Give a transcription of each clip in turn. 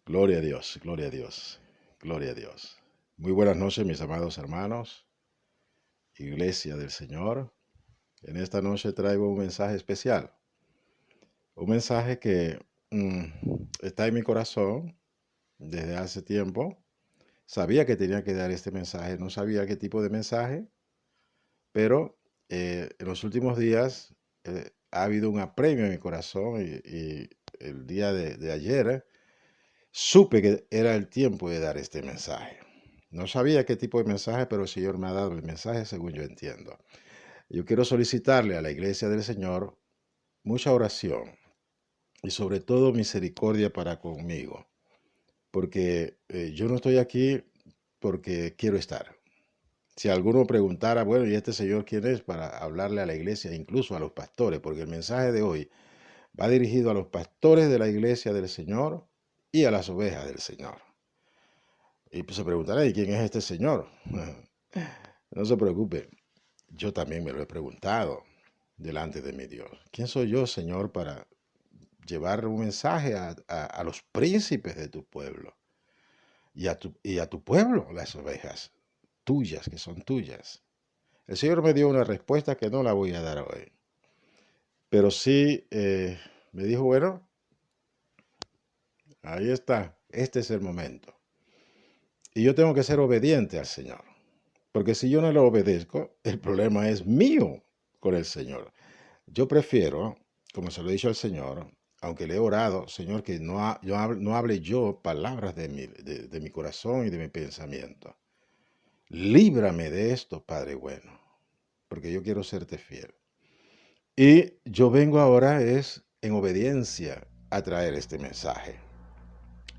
Gloria a Dios, gloria a Dios, gloria a Dios. Muy buenas noches, mis amados hermanos, Iglesia del Señor. En esta noche traigo un mensaje especial, un mensaje que está en mi corazón desde hace tiempo. Sabía que tenía que dar este mensaje, no sabía qué tipo de mensaje, pero en los últimos días ha habido un apremio en mi corazón y el día de ayer supe que era el tiempo de dar este mensaje. No sabía qué tipo de mensaje, pero el Señor me ha dado el mensaje según yo entiendo. Yo quiero solicitarle a la Iglesia del Señor mucha oración y sobre todo misericordia para conmigo, porque yo no estoy aquí porque quiero estar. Si alguno preguntara, bueno, ¿y este señor quién es? Para hablarle a la iglesia, incluso a los pastores, porque el mensaje de hoy va dirigido a los pastores de la Iglesia del Señor y a las ovejas del Señor. Y pues se preguntará, ¿y quién es este señor? No se preocupe, yo también me lo he preguntado delante de mi Dios. ¿Quién soy yo, Señor, para llevar un mensaje a los príncipes de tu pueblo y a tu pueblo, las ovejas tuyas, que son tuyas? El Señor me dio una respuesta que no la voy a dar hoy, pero sí me dijo, bueno, ahí está, este es el momento. Y yo tengo que ser obediente al Señor. Porque si yo no lo obedezco, el problema es mío con el Señor. Yo prefiero, como se lo he dicho al Señor, aunque le he orado, Señor, que no hable yo palabras de mi corazón y de mi pensamiento. Líbrame de esto, Padre bueno, porque yo quiero serte fiel. Y yo vengo ahora es en obediencia a traer este mensaje.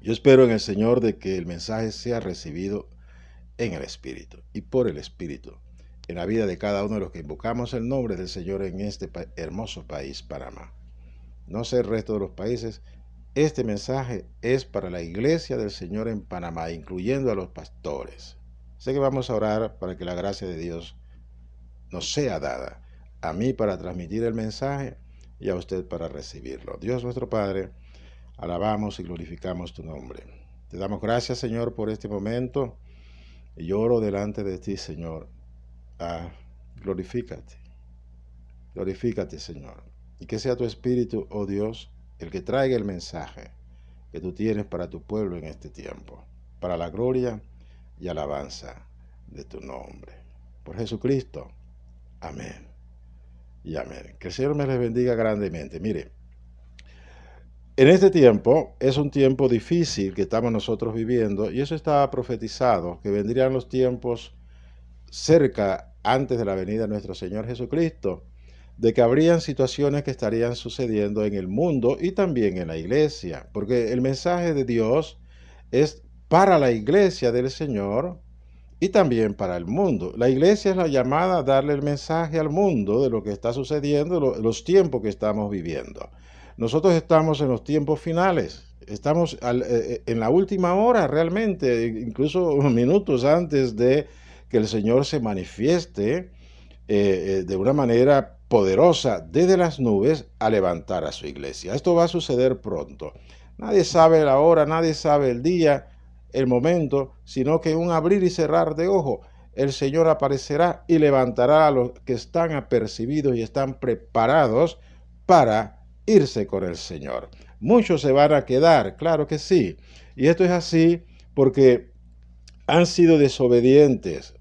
Yo espero en el Señor de que el mensaje sea recibido en el Espíritu y por el Espíritu, en la vida de cada uno de los que invocamos el nombre del Señor en este hermoso país, Panamá. No sé el resto de los países, este mensaje es para la Iglesia del Señor en Panamá, incluyendo a los pastores. Sé que vamos a orar para que la gracia de Dios nos sea dada, a mí para transmitir el mensaje y a usted para recibirlo. Dios nuestro Padre, alabamos y glorificamos tu nombre. Te damos gracias, Señor, por este momento. Y yo oro delante de ti, Señor. Glorifícate. Glorifícate, Señor. Y que sea tu Espíritu, oh Dios, el que traiga el mensaje que tú tienes para tu pueblo en este tiempo, para la gloria y alabanza de tu nombre. Por Jesucristo. Amén. Y amén. Que el Señor me les bendiga grandemente. Mire, en este tiempo es un tiempo difícil que estamos nosotros viviendo y eso estaba profetizado, que vendrían los tiempos cerca antes de la venida de nuestro Señor Jesucristo, de que habrían situaciones que estarían sucediendo en el mundo y también en la iglesia, porque el mensaje de Dios es para la iglesia del Señor y también para el mundo. La iglesia es la llamada a darle el mensaje al mundo de lo que está sucediendo, los tiempos que estamos viviendo. Nosotros estamos en los tiempos finales, estamos en la última hora realmente, incluso minutos antes de que el Señor se manifieste de una manera poderosa desde las nubes a levantar a su iglesia. Esto va a suceder pronto. Nadie sabe la hora, nadie sabe el día, el momento, sino que en un abrir y cerrar de ojo, el Señor aparecerá y levantará a los que están apercibidos y están preparados para irse con el Señor. Muchos se van a quedar, claro que sí. Y esto es así porque han sido desobedientes,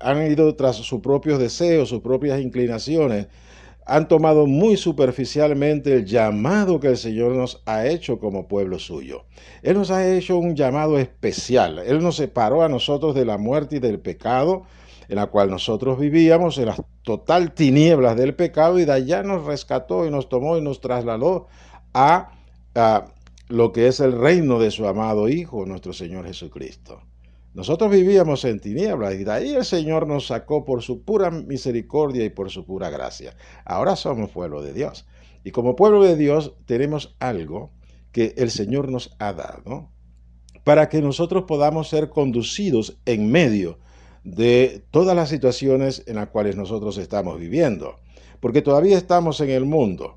han ido tras sus propios deseos, sus propias inclinaciones, han tomado muy superficialmente el llamado que el Señor nos ha hecho como pueblo suyo. Él nos ha hecho un llamado especial. Él nos separó a nosotros de la muerte y del pecado, en la cual nosotros vivíamos, en las total tinieblas del pecado, y de allá nos rescató y nos tomó y nos trasladó a lo que es el reino de su amado Hijo, nuestro Señor Jesucristo. Nosotros vivíamos en tinieblas y de ahí el Señor nos sacó por su pura misericordia y por su pura gracia. Ahora somos pueblo de Dios. Y como pueblo de Dios tenemos algo que el Señor nos ha dado para que nosotros podamos ser conducidos en medio de todas las situaciones en las cuales nosotros estamos viviendo. Porque todavía estamos en el mundo.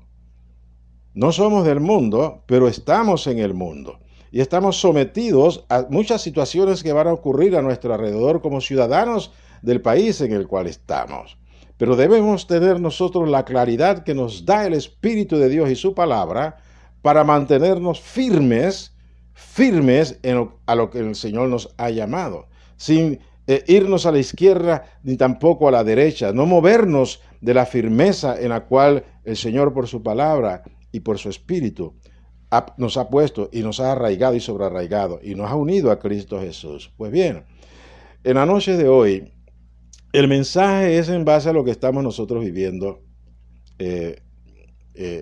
No somos del mundo, pero estamos en el mundo. y estamos sometidos a muchas situaciones que van a ocurrir a nuestro alrededor como ciudadanos del país en el cual estamos. Pero debemos tener nosotros la claridad que nos da el Espíritu de Dios y su palabra para mantenernos firmes a lo que el Señor nos ha llamado, sin irnos a la izquierda ni tampoco a la derecha, no movernos de la firmeza en la cual el Señor por su palabra y por su Espíritu nos ha puesto y nos ha arraigado y sobrearraigado y nos ha unido a Cristo Jesús. Pues bien, en la noche de hoy, el mensaje es en base a lo que estamos nosotros viviendo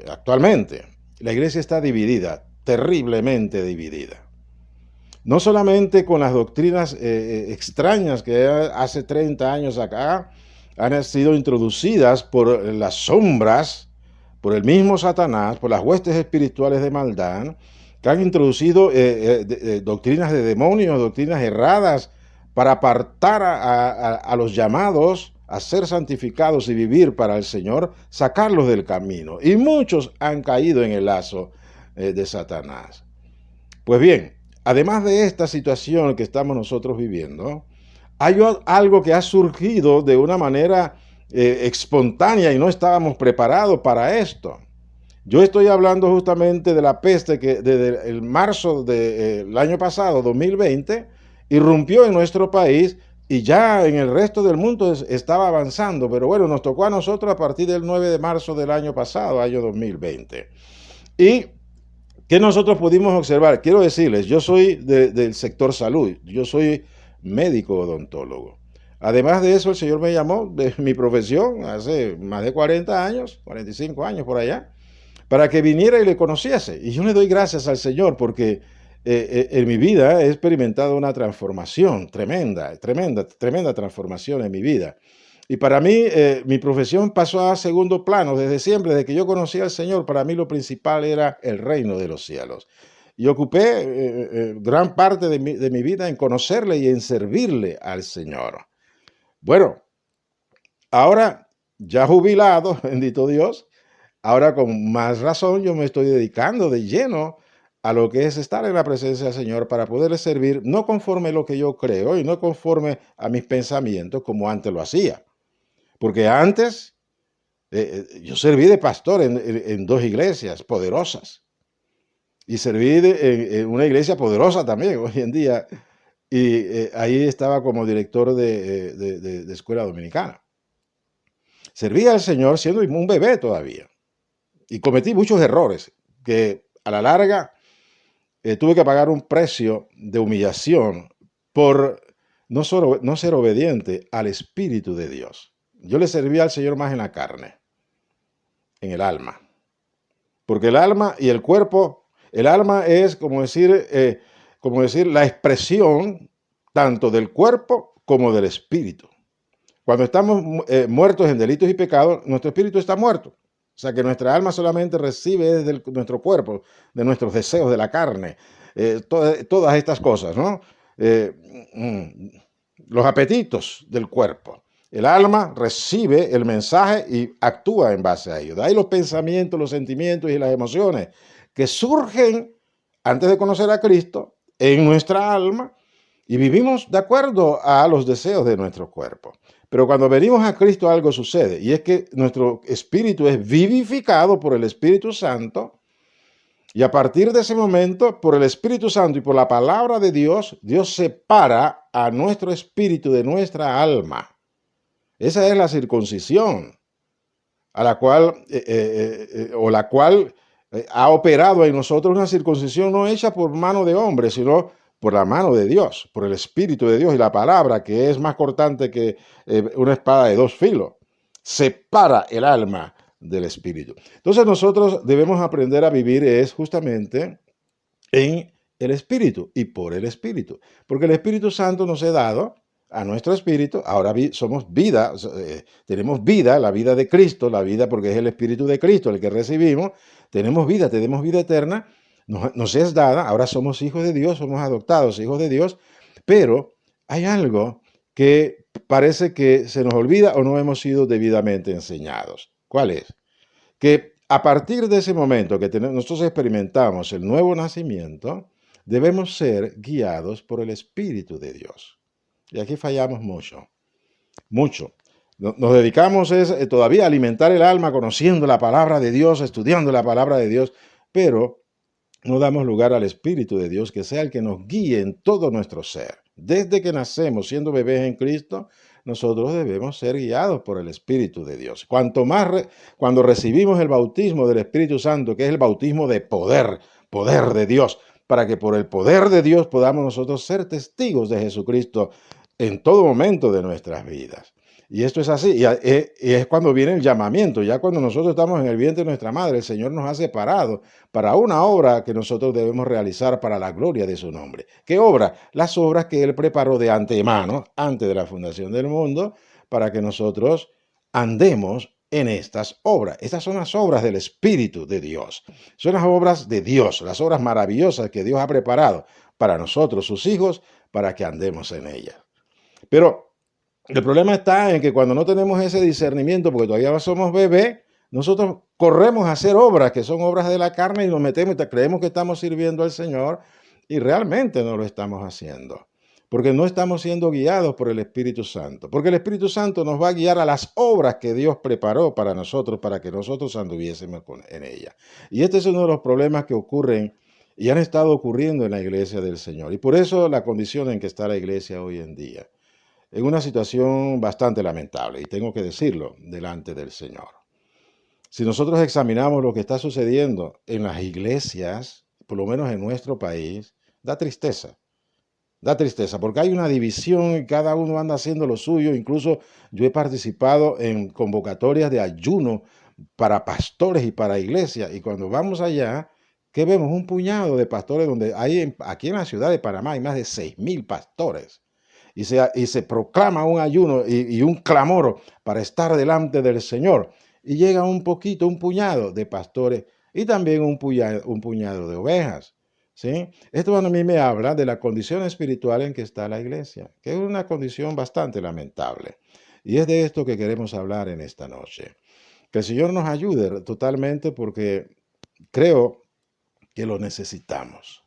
actualmente. La iglesia está dividida, terriblemente dividida. No solamente con las doctrinas extrañas que hace 30 años acá han sido introducidas por las sombras, por el mismo Satanás, por las huestes espirituales de maldad, que han introducido doctrinas de demonios, doctrinas erradas, para apartar a los llamados a ser santificados y vivir para el Señor, sacarlos del camino. Y muchos han caído en el lazo de Satanás. Pues bien, además de esta situación que estamos nosotros viviendo, hay algo que ha surgido de una manera espontánea y no estábamos preparados para esto. Yo estoy hablando justamente de la peste que desde el marzo del año pasado, 2020, irrumpió en nuestro país y ya en el resto del mundo estaba avanzando. Pero bueno, nos tocó a nosotros a partir del 9 de marzo del año pasado, año 2020. Y ¿qué nosotros pudimos observar? Quiero decirles, yo soy del sector salud, yo soy médico odontólogo. Además de eso, el Señor me llamó de mi profesión hace más de 40 años, 45 años por allá, para que viniera y le conociese. Y yo le doy gracias al Señor porque en mi vida he experimentado una transformación tremenda transformación en mi vida. Y para mí, mi profesión pasó a segundo plano. Desde siempre, desde que yo conocí al Señor, para mí lo principal era el reino de los cielos. Y ocupé gran parte de mi vida en conocerle y en servirle al Señor. Bueno, ahora ya jubilado, bendito Dios, ahora con más razón yo me estoy dedicando de lleno a lo que es estar en la presencia del Señor para poderle servir, no conforme a lo que yo creo y no conforme a mis pensamientos como antes lo hacía. Porque antes yo serví de pastor en dos iglesias poderosas y serví en una iglesia poderosa también hoy en día y ahí estaba como director de escuela dominicana. Serví al Señor siendo un bebé todavía y cometí muchos errores que a la larga tuve que pagar un precio de humillación por no ser obediente al Espíritu de Dios. Yo le serví al Señor más en la carne, en el alma. Porque el alma y el cuerpo, el alma es como decir la expresión tanto del cuerpo como del espíritu. Cuando estamos muertos en delitos y pecados, nuestro espíritu está muerto. O sea que nuestra alma solamente recibe desde nuestro cuerpo, de nuestros deseos de la carne, todas estas cosas, ¿no? Los apetitos del cuerpo. El alma recibe el mensaje y actúa en base a ello. De ahí los pensamientos, los sentimientos y las emociones que surgen antes de conocer a Cristo en nuestra alma y vivimos de acuerdo a los deseos de nuestro cuerpo. Pero cuando venimos a Cristo algo sucede y es que nuestro espíritu es vivificado por el Espíritu Santo y a partir de ese momento, por el Espíritu Santo y por la palabra de Dios, Dios separa a nuestro espíritu de nuestra alma. Esa es la circuncisión a la cual, ha operado en nosotros una circuncisión no hecha por mano de hombre, sino por la mano de Dios, por el Espíritu de Dios y la palabra, que es más cortante que una espada de dos filos. Separa el alma del espíritu. Entonces nosotros debemos aprender a vivir justamente en el Espíritu y por el Espíritu, porque el Espíritu Santo nos ha dado a nuestro espíritu, ahora somos vida, tenemos vida, la vida de Cristo, la vida porque es el Espíritu de Cristo el que recibimos, tenemos vida eterna, nos es dada, ahora somos hijos de Dios, somos adoptados hijos de Dios, pero hay algo que parece que se nos olvida o no hemos sido debidamente enseñados. ¿Cuál es? Que a partir de ese momento que nosotros experimentamos el nuevo nacimiento, debemos ser guiados por el Espíritu de Dios. Y aquí fallamos mucho, mucho. Nos dedicamos todavía a alimentar el alma conociendo la palabra de Dios, estudiando la palabra de Dios, pero no damos lugar al Espíritu de Dios, que sea el que nos guíe en todo nuestro ser. Desde que nacemos siendo bebés en Cristo, nosotros debemos ser guiados por el Espíritu de Dios. Cuando recibimos el bautismo del Espíritu Santo, que es el bautismo de poder de Dios, para que por el poder de Dios podamos nosotros ser testigos de Jesucristo en todo momento de nuestras vidas. Y esto es así, y es cuando viene el llamamiento, ya cuando nosotros estamos en el vientre de nuestra madre, el Señor nos ha separado para una obra que nosotros debemos realizar para la gloria de su nombre. ¿Qué obra? Las obras que Él preparó de antemano, antes de la fundación del mundo, para que nosotros andemos en estas obras. Estas son las obras del Espíritu de Dios. Son las obras de Dios, las obras maravillosas que Dios ha preparado para nosotros, sus hijos, para que andemos en ellas. Pero el problema está en que cuando no tenemos ese discernimiento, porque todavía somos bebés, nosotros corremos a hacer obras que son obras de la carne y nos metemos y creemos que estamos sirviendo al Señor y realmente no lo estamos haciendo. Porque no estamos siendo guiados por el Espíritu Santo. Porque el Espíritu Santo nos va a guiar a las obras que Dios preparó para nosotros, para que nosotros anduviésemos en ellas. Y este es uno de los problemas que ocurren y han estado ocurriendo en la iglesia del Señor. Y por eso la condición en que está la iglesia hoy en día. En una situación bastante lamentable, y tengo que decirlo delante del Señor. Si nosotros examinamos lo que está sucediendo en las iglesias, por lo menos en nuestro país, da tristeza. Da tristeza, porque hay una división y cada uno anda haciendo lo suyo. Incluso yo he participado en convocatorias de ayuno para pastores y para iglesias, y cuando vamos allá, ¿qué vemos? Un puñado de pastores, donde aquí en la ciudad de Panamá hay más de 6,000 pastores. Y se proclama un ayuno y un clamor para estar delante del Señor. Y llega un puñado de pastores y también un puñado de ovejas. ¿Sí? Esto a mí me habla de la condición espiritual en que está la iglesia, que es una condición bastante lamentable. Y es de esto que queremos hablar en esta noche. Que el Señor nos ayude totalmente, porque creo que lo necesitamos.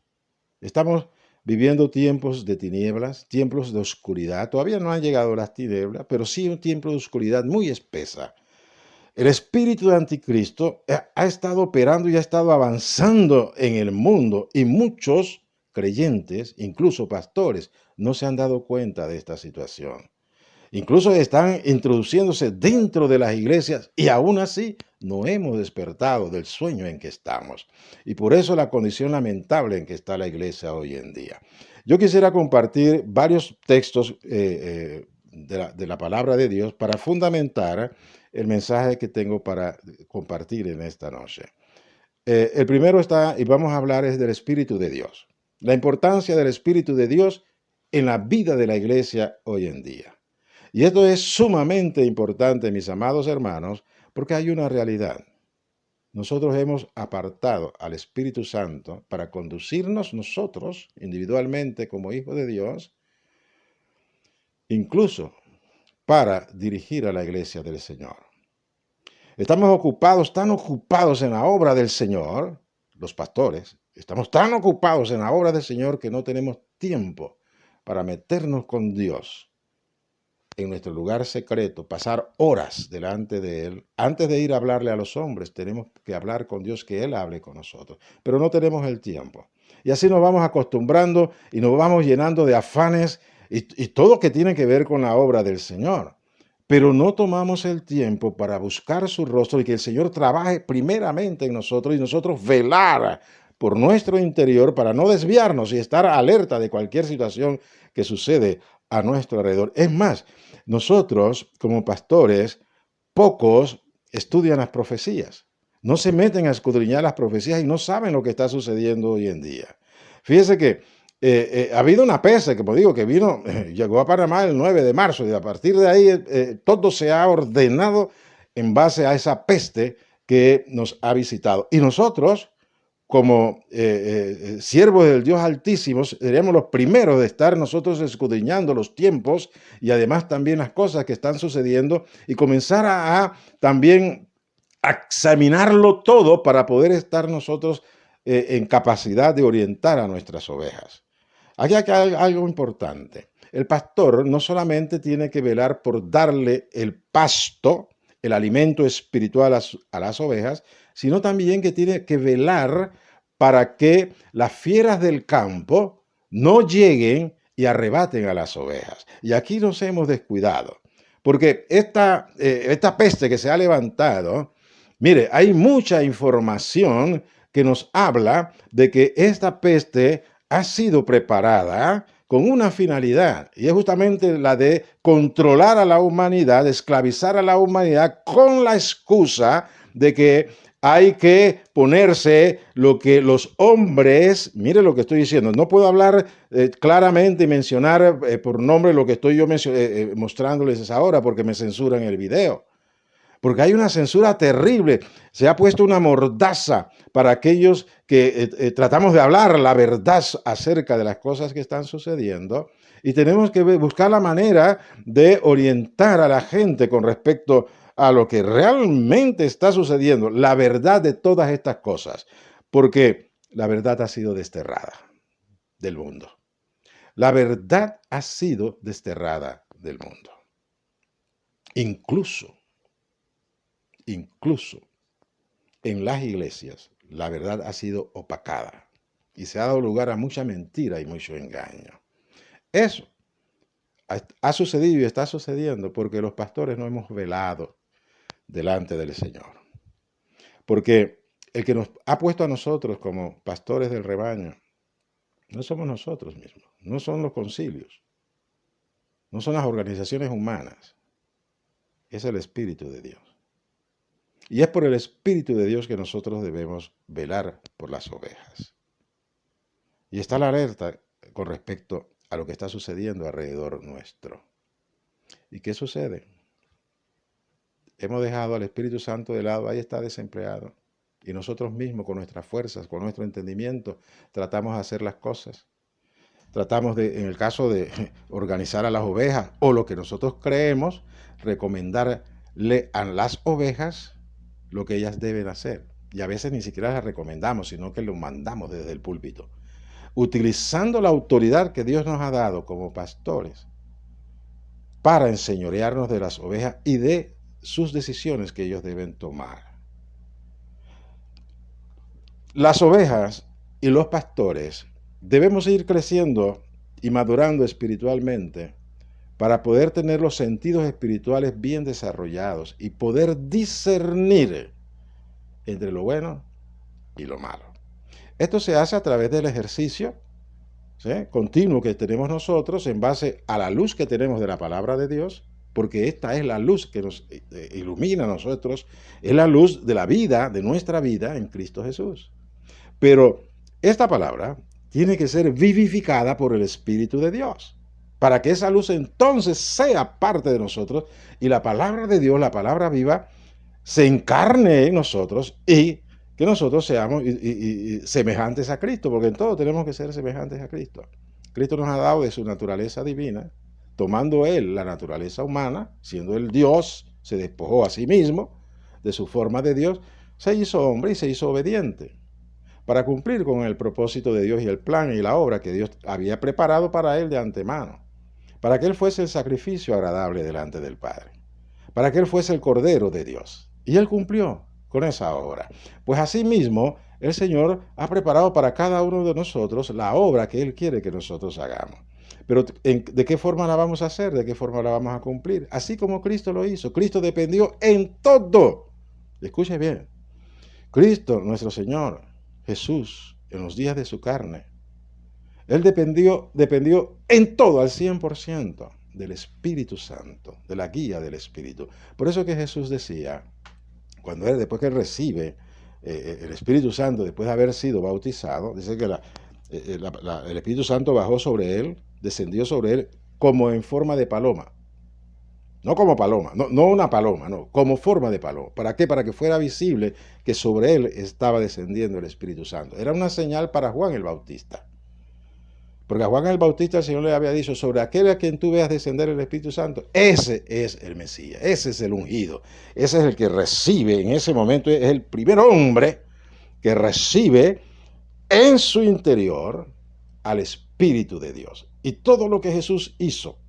Estamos viviendo tiempos de tinieblas, tiempos de oscuridad. Todavía no han llegado las tinieblas, pero sí un tiempo de oscuridad muy espesa. El espíritu de anticristo ha estado operando y ha estado avanzando en el mundo, y muchos creyentes, incluso pastores, no se han dado cuenta de esta situación. Incluso están introduciéndose dentro de las iglesias y aún así no hemos despertado del sueño en que estamos. Y por eso la condición lamentable en que está la iglesia hoy en día. Yo quisiera compartir varios textos de la palabra de Dios para fundamentar el mensaje que tengo para compartir en esta noche. El primero y vamos a hablar, es del Espíritu de Dios. La importancia del Espíritu de Dios en la vida de la iglesia hoy en día. Y esto es sumamente importante, mis amados hermanos, porque hay una realidad. Nosotros hemos apartado al Espíritu Santo para conducirnos nosotros individualmente como hijos de Dios, incluso para dirigir a la iglesia del Señor. Estamos tan ocupados en la obra del Señor, los pastores, estamos tan ocupados en la obra del Señor que no tenemos tiempo para meternos con Dios en nuestro lugar secreto, pasar horas delante de Él. Antes de ir a hablarle a los hombres, tenemos que hablar con Dios, que Él hable con nosotros. Pero no tenemos el tiempo. Y así nos vamos acostumbrando y nos vamos llenando de afanes y todo que tiene que ver con la obra del Señor. Pero no tomamos el tiempo para buscar su rostro y que el Señor trabaje primeramente en nosotros y nosotros velar por nuestro interior para no desviarnos y estar alerta de cualquier situación que sucede a nuestro alrededor. Es más, nosotros como pastores, pocos estudian las profecías. No se meten a escudriñar las profecías y no saben lo que está sucediendo hoy en día. Fíjese que ha habido una peste, como digo, que llegó a Panamá el 9 de marzo y a partir de ahí todo se ha ordenado en base a esa peste que nos ha visitado. Y nosotros, como siervos del Dios Altísimo, seríamos los primeros de estar nosotros escudriñando los tiempos y además también las cosas que están sucediendo y comenzar a también examinarlo todo para poder estar nosotros en capacidad de orientar a nuestras ovejas. Aquí hay algo importante. El pastor no solamente tiene que velar por darle el pasto, el alimento espiritual a las ovejas, sino también que tiene que velar para que las fieras del campo no lleguen y arrebaten a las ovejas. Y aquí nos hemos descuidado, porque esta peste que se ha levantado, mire, hay mucha información que nos habla de que esta peste ha sido preparada con una finalidad, y es justamente la de controlar a la humanidad, esclavizar a la humanidad con la excusa de que hay que ponerse lo que los hombres, mire lo que estoy diciendo, no puedo hablar claramente y mencionar por nombre lo que estoy yo mostrándoles ahora porque me censuran el video. Porque hay una censura terrible. Se ha puesto una mordaza para aquellos que tratamos de hablar la verdad acerca de las cosas que están sucediendo, y tenemos que buscar la manera de orientar a la gente con respecto a lo que realmente está sucediendo, la verdad de todas estas cosas, porque la verdad ha sido desterrada del mundo. La verdad ha sido desterrada del mundo. Incluso en las iglesias, la verdad ha sido opacada y se ha dado lugar a mucha mentira y mucho engaño. Eso ha sucedido y está sucediendo porque los pastores no hemos velado delante del Señor. Porque el que nos ha puesto a nosotros como pastores del rebaño no somos nosotros mismos, no son los concilios, no son las organizaciones humanas, es el Espíritu de Dios. Y es por el Espíritu de Dios que nosotros debemos velar por las ovejas. Y está la alerta con respecto a lo que está sucediendo alrededor nuestro. ¿Y qué sucede? Hemos dejado al Espíritu Santo de lado, ahí está desempleado. Y nosotros mismos, con nuestras fuerzas, con nuestro entendimiento, tratamos de hacer las cosas. Tratamos de, en el caso de organizar a las ovejas, o lo que nosotros creemos, recomendarle a las ovejas lo que ellas deben hacer. Y a veces ni siquiera las recomendamos, sino que lo mandamos desde el púlpito. Utilizando la autoridad que Dios nos ha dado como pastores para enseñorearnos de las ovejas y de sus decisiones que ellos deben tomar. Las ovejas y los pastores debemos ir creciendo y madurando espiritualmente para poder tener los sentidos espirituales bien desarrollados y poder discernir entre lo bueno y lo malo. Esto se hace a través del ejercicio, ¿sí?, continuo que tenemos nosotros en base a la luz que tenemos de la palabra de Dios, porque esta es la luz que nos ilumina a nosotros, es la luz de la vida, de nuestra vida en Cristo Jesús. Pero esta palabra tiene que ser vivificada por el Espíritu de Dios, para que esa luz entonces sea parte de nosotros y la palabra de Dios, la palabra viva, se encarne en nosotros y que nosotros seamos semejantes a Cristo, porque en todo tenemos que ser semejantes a Cristo. Cristo nos ha dado de su naturaleza divina, tomando Él la naturaleza humana, siendo Él Dios, se despojó a sí mismo de su forma de Dios, se hizo hombre y se hizo obediente, para cumplir con el propósito de Dios y el plan y la obra que Dios había preparado para Él de antemano, para que Él fuese el sacrificio agradable delante del Padre, para que Él fuese el Cordero de Dios. Y Él cumplió con esa obra. Pues asimismo, el Señor ha preparado para cada uno de nosotros la obra que Él quiere que nosotros hagamos. Pero ¿de qué forma la vamos a hacer? ¿De qué forma la vamos a cumplir? Así como Cristo lo hizo. Cristo dependió en todo. Escuche bien. Cristo, nuestro Señor, Jesús, en los días de su carne, Él dependió en todo, al 100%, del Espíritu Santo, de la guía del Espíritu. Por eso que Jesús decía, después que Él recibe el Espíritu Santo, después de haber sido bautizado, dice que el Espíritu Santo bajó sobre Él, descendió sobre Él como en forma de paloma. No como paloma, no una paloma, no, como forma de paloma. ¿Para qué? Para que fuera visible que sobre Él estaba descendiendo el Espíritu Santo. Era una señal para Juan el Bautista. Porque a Juan el Bautista el Señor le había dicho, sobre aquel a quien tú veas descender el Espíritu Santo, ese es el Mesías, ese es el ungido, ese es el que recibe en ese momento, es el primer hombre que recibe en su interior al Espíritu de Dios. Y todo lo que Jesús hizo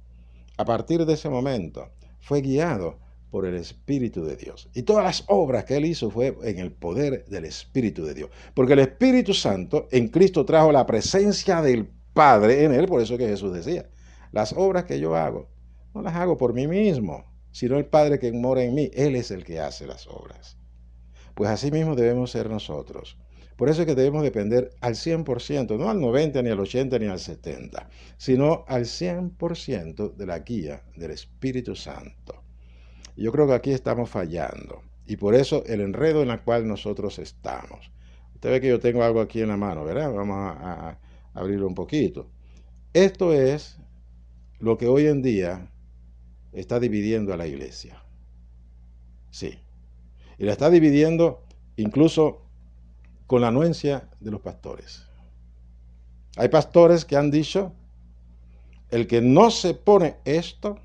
a partir de ese momento fue guiado por el Espíritu de Dios. Y todas las obras que él hizo fue en el poder del Espíritu de Dios. Porque el Espíritu Santo en Cristo trajo la presencia del Padre en él. Por eso que Jesús decía, las obras que yo hago, no las hago por mí mismo, sino el Padre que mora en mí. Él es el que hace las obras. Pues así mismo debemos ser nosotros. Por eso es que debemos depender al 100%, no al 90, ni al 80, ni al 70, sino al 100% de la guía del Espíritu Santo. Y yo creo que aquí estamos fallando. Y por eso el enredo en el cual nosotros estamos. Usted ve que yo tengo algo aquí en la mano, ¿verdad? Vamos a abrirlo un poquito. Esto es lo que hoy en día está dividiendo a la iglesia. Sí. Y la está dividiendo incluso con la anuencia de los pastores. Hay pastores que han dicho, el que no se pone esto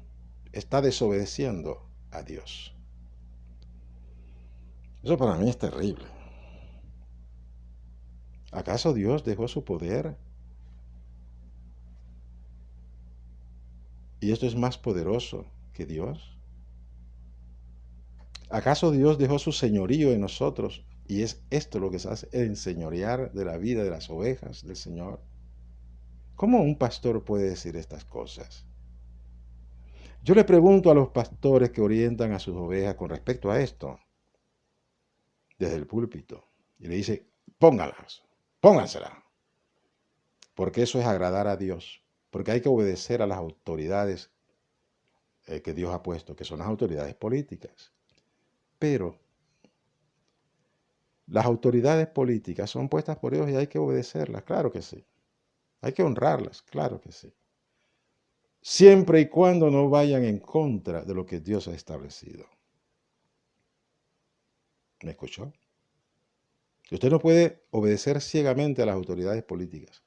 está desobedeciendo a Dios. Eso para mí es terrible. ¿Acaso Dios dejó su poder? ¿Y esto es más poderoso que Dios? ¿Acaso Dios dejó su señorío en nosotros? ¿Y es esto lo que se hace, enseñorear de la vida de las ovejas del Señor? ¿Cómo un pastor puede decir estas cosas? Yo le pregunto a los pastores que orientan a sus ovejas con respecto a esto, desde el púlpito, y le dice, pónganselas, porque eso es agradar a Dios, porque hay que obedecer a las autoridades que Dios ha puesto, que son las autoridades políticas. Pero las autoridades políticas son puestas por Dios y hay que obedecerlas, claro que sí. Hay que honrarlas, claro que sí. Siempre y cuando no vayan en contra de lo que Dios ha establecido. ¿Me escuchó? Usted no puede obedecer ciegamente a las autoridades políticas.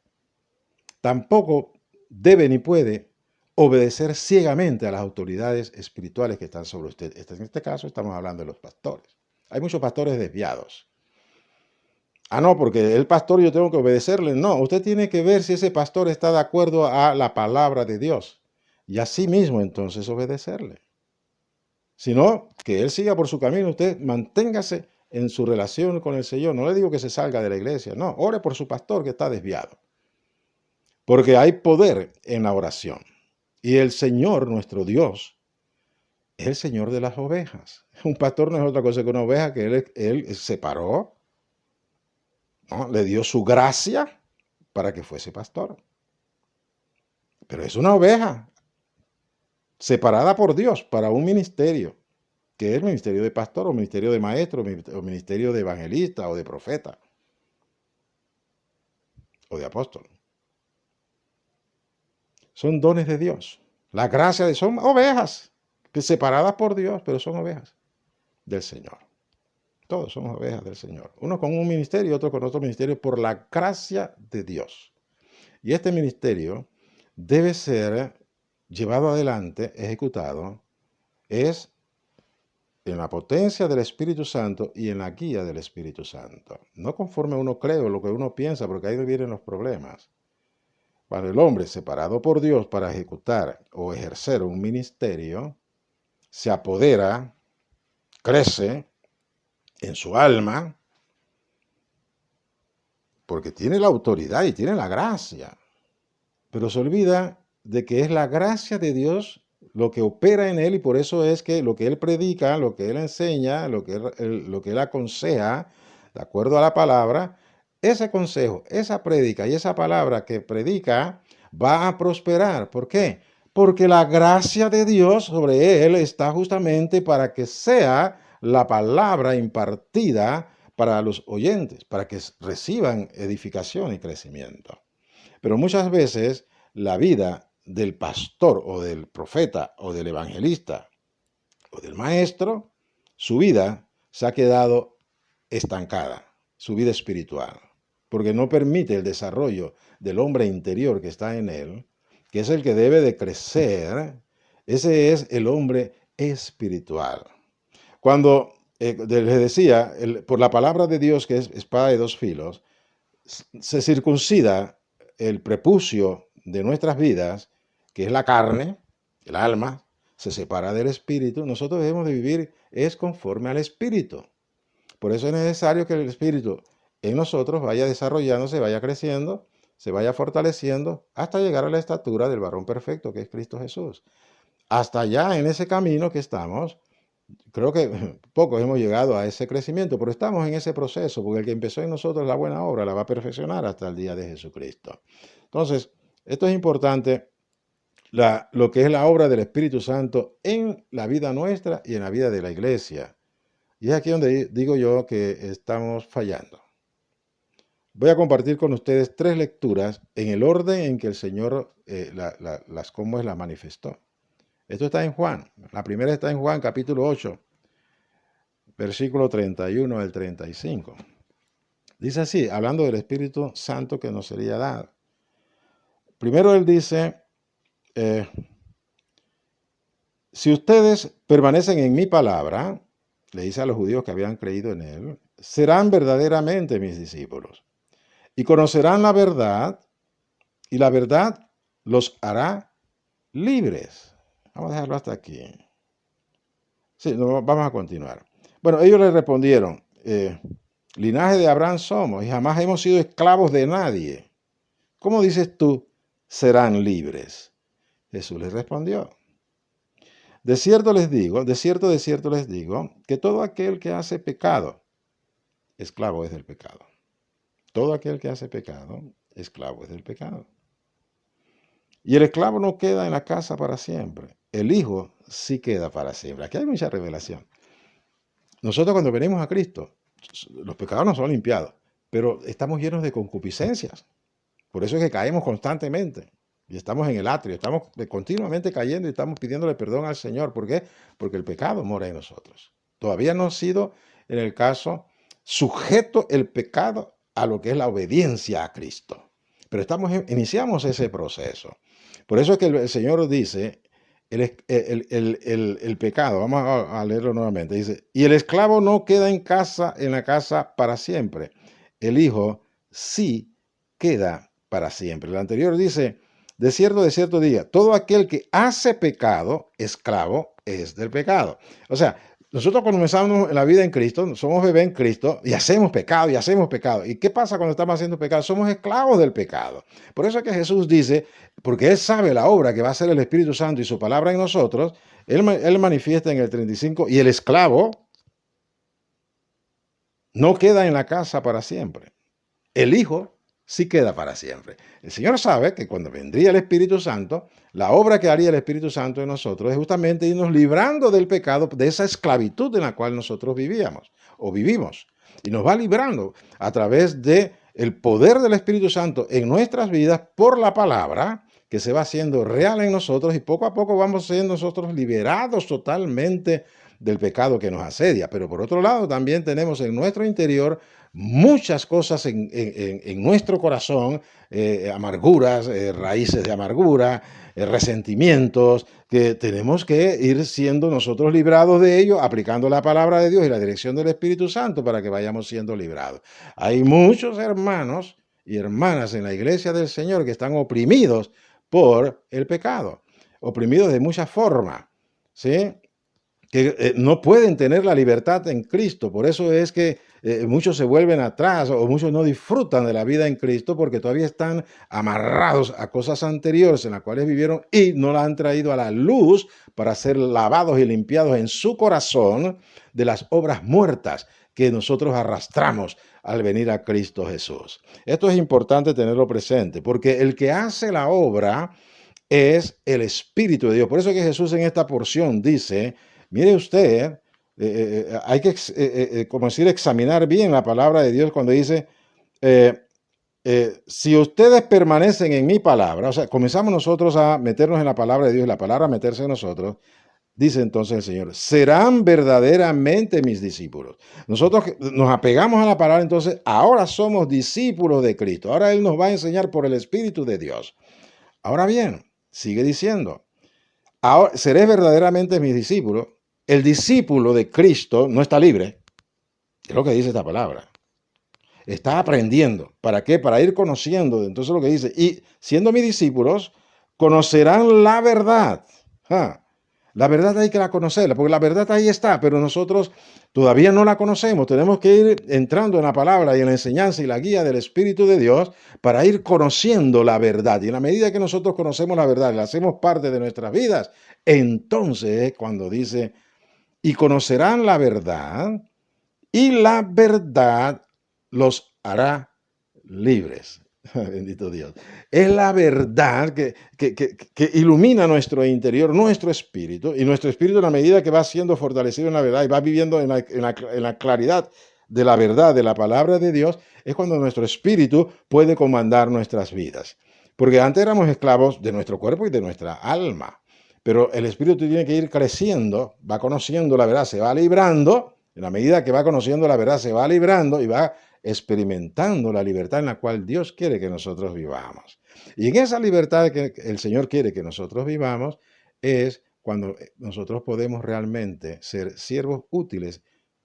Tampoco debe ni puede obedecer ciegamente a las autoridades espirituales que están sobre usted. En este caso estamos hablando de los pastores. Hay muchos pastores desviados. No, porque el pastor yo tengo que obedecerle. No, usted tiene que ver si ese pastor está de acuerdo a la palabra de Dios. Y así mismo entonces obedecerle. Si no, que él siga por su camino, usted manténgase en su relación con el Señor. No le digo que se salga de la iglesia, no, ore por su pastor que está desviado. Porque hay poder en la oración. Y el Señor, nuestro Dios, es el Señor de las ovejas. Un pastor no es otra cosa que una oveja que él separó, ¿no? Le dio su gracia para que fuese pastor. Pero es una oveja separada por Dios para un ministerio, que es el ministerio de pastor, o ministerio de maestro, o ministerio de evangelista, o de profeta, o de apóstol. Son dones de Dios. La gracia son ovejas, que separadas por Dios, pero son ovejas del Señor. Todos somos ovejas del Señor. Uno con un ministerio y otro con otro ministerio por la gracia de Dios. Y este ministerio debe ser llevado adelante, ejecutado, es en la potencia del Espíritu Santo y en la guía del Espíritu Santo. No conforme uno cree o lo que uno piensa, porque ahí vienen los problemas. Para el hombre separado por Dios para ejecutar o ejercer un ministerio, se apodera, crece en su alma, porque tiene la autoridad y tiene la gracia, pero se olvida de que es la gracia de Dios lo que opera en él, y por eso es que lo que él predica, lo que él enseña, lo que él aconseja, de acuerdo a la palabra, ese consejo, esa prédica y esa palabra que predica va a prosperar. ¿Por qué? Porque la gracia de Dios sobre él está justamente para que sea la palabra impartida para los oyentes, para que reciban edificación y crecimiento. Pero muchas veces la vida del pastor o del profeta o del evangelista o del maestro, su vida se ha quedado estancada, su vida espiritual, porque no permite el desarrollo del hombre interior que está en él, que es el que debe de crecer. Ese es el hombre espiritual. Cuando les decía, por la palabra de Dios, que es espada de dos filos, se circuncida el prepucio de nuestras vidas, que es la carne, el alma, se separa del espíritu, nosotros debemos de vivir es conforme al espíritu. Por eso es necesario que el espíritu en nosotros vaya desarrollándose, vaya creciendo, se vaya fortaleciendo hasta llegar a la estatura del varón perfecto, que es Cristo Jesús. Hasta allá en ese camino que estamos, creo que pocos hemos llegado a ese crecimiento, pero estamos en ese proceso, porque el que empezó en nosotros la buena obra la va a perfeccionar hasta el día de Jesucristo. Entonces, esto es importante, lo que es la obra del Espíritu Santo en la vida nuestra y en la vida de la iglesia. Y es aquí donde digo yo que estamos fallando. Voy a compartir con ustedes 3 lecturas en el orden en que el Señor las manifestó. Esto está en Juan. La primera está en Juan, capítulo 8, versículo 31 al 35. Dice así, hablando del Espíritu Santo que nos sería dado. Primero él dice, si ustedes permanecen en mi palabra, le dice a los judíos que habían creído en él, serán verdaderamente mis discípulos y conocerán la verdad, y la verdad los hará libres. Vamos a dejarlo hasta aquí. Sí, no, vamos a continuar. Bueno, ellos le respondieron, linaje de Abraham somos y jamás hemos sido esclavos de nadie. ¿Cómo dices tú, serán libres? Jesús les respondió, de cierto les digo, de cierto les digo, que todo aquel que hace pecado, esclavo es del pecado. Todo aquel que hace pecado, esclavo es del pecado. Y el esclavo no queda en la casa para siempre. El Hijo sí queda para siempre. Aquí hay mucha revelación. Nosotros cuando venimos a Cristo, los pecados no son limpiados, pero estamos llenos de concupiscencias. Por eso es que caemos constantemente. Y estamos en el atrio, estamos continuamente cayendo y estamos pidiéndole perdón al Señor. ¿Por qué? Porque el pecado mora en nosotros. Todavía no ha sido, en el caso, sujeto el pecado a lo que es la obediencia a Cristo. Pero iniciamos ese proceso. Por eso es que el Señor dice, el pecado, vamos a leerlo nuevamente, dice, y el esclavo no queda en la casa para siempre. El Hijo sí queda para siempre. El anterior dice, de cierto diga, todo aquel que hace pecado, esclavo es del pecado. O sea, nosotros cuando comenzamos en la vida en Cristo, somos bebé en Cristo y hacemos pecado y hacemos pecado. ¿Y qué pasa cuando estamos haciendo pecado? Somos esclavos del pecado. Por eso es que Jesús dice, porque Él sabe la obra que va a hacer el Espíritu Santo y su palabra en nosotros, Él manifiesta en el 35, y el esclavo no queda en la casa para siempre. El Hijo sí queda para siempre. El Señor sabe que cuando vendría el Espíritu Santo, la obra que haría el Espíritu Santo en nosotros es justamente irnos librando del pecado, de esa esclavitud en la cual nosotros vivíamos o vivimos. Y nos va librando a través del poder del Espíritu Santo en nuestras vidas por la palabra que se va haciendo real en nosotros, y poco a poco vamos siendo nosotros liberados totalmente del pecado que nos asedia. Pero por otro lado también tenemos en nuestro interior muchas cosas en nuestro corazón, amarguras, raíces de amargura, resentimientos, que tenemos que ir siendo nosotros librados de ello, aplicando la palabra de Dios y la dirección del Espíritu Santo para que vayamos siendo librados. Hay muchos hermanos y hermanas en la iglesia del Señor que están oprimidos por el pecado, oprimidos de muchas formas, ¿sí? Que no pueden tener la libertad en Cristo. Por eso es que muchos se vuelven atrás o muchos no disfrutan de la vida en Cristo porque todavía están amarrados a cosas anteriores en las cuales vivieron y no la han traído a la luz para ser lavados y limpiados en su corazón de las obras muertas que nosotros arrastramos al venir a Cristo Jesús. Esto es importante tenerlo presente porque el que hace la obra es el Espíritu de Dios. Por eso es que Jesús en esta porción dice, mire usted, hay que, como decir, examinar bien la palabra de Dios cuando dice, si ustedes permanecen en mi palabra, o sea, comenzamos nosotros a meternos en la palabra de Dios y la palabra a meterse en nosotros, dice entonces el Señor, serán verdaderamente mis discípulos. Nosotros nos apegamos a la palabra, entonces ahora somos discípulos de Cristo. Ahora Él nos va a enseñar por el Espíritu de Dios. Ahora bien, sigue diciendo, ahora seré verdaderamente mis discípulos. El discípulo de Cristo no está libre. Es lo que dice esta palabra. está aprendiendo. ¿Para qué? Para ir conociendo. Entonces lo que dice, y siendo mis discípulos, conocerán la verdad. La verdad hay que conocerla, porque la verdad ahí está, pero nosotros todavía no la conocemos. Tenemos que ir entrando en la palabra y en la enseñanza y la guía del Espíritu de Dios para ir conociendo la verdad. Y en la medida que nosotros conocemos la verdad y la hacemos parte de nuestras vidas, entonces es cuando dice, y conocerán la verdad, y la verdad los hará libres. Bendito Dios. Es la verdad que ilumina nuestro interior, nuestro espíritu, y nuestro espíritu, en la medida que va siendo fortalecido en la verdad y va viviendo en la claridad de la verdad, de la palabra de Dios, es cuando nuestro espíritu puede comandar nuestras vidas. Porque antes éramos esclavos de nuestro cuerpo y de nuestra alma. Pero el espíritu tiene que ir creciendo, va conociendo la verdad, se va librando. En la medida que va conociendo la verdad, se va librando y va experimentando la libertad en la cual Dios quiere que nosotros vivamos. Y en esa libertad que el Señor quiere que nosotros vivamos es cuando nosotros podemos realmente ser siervos útiles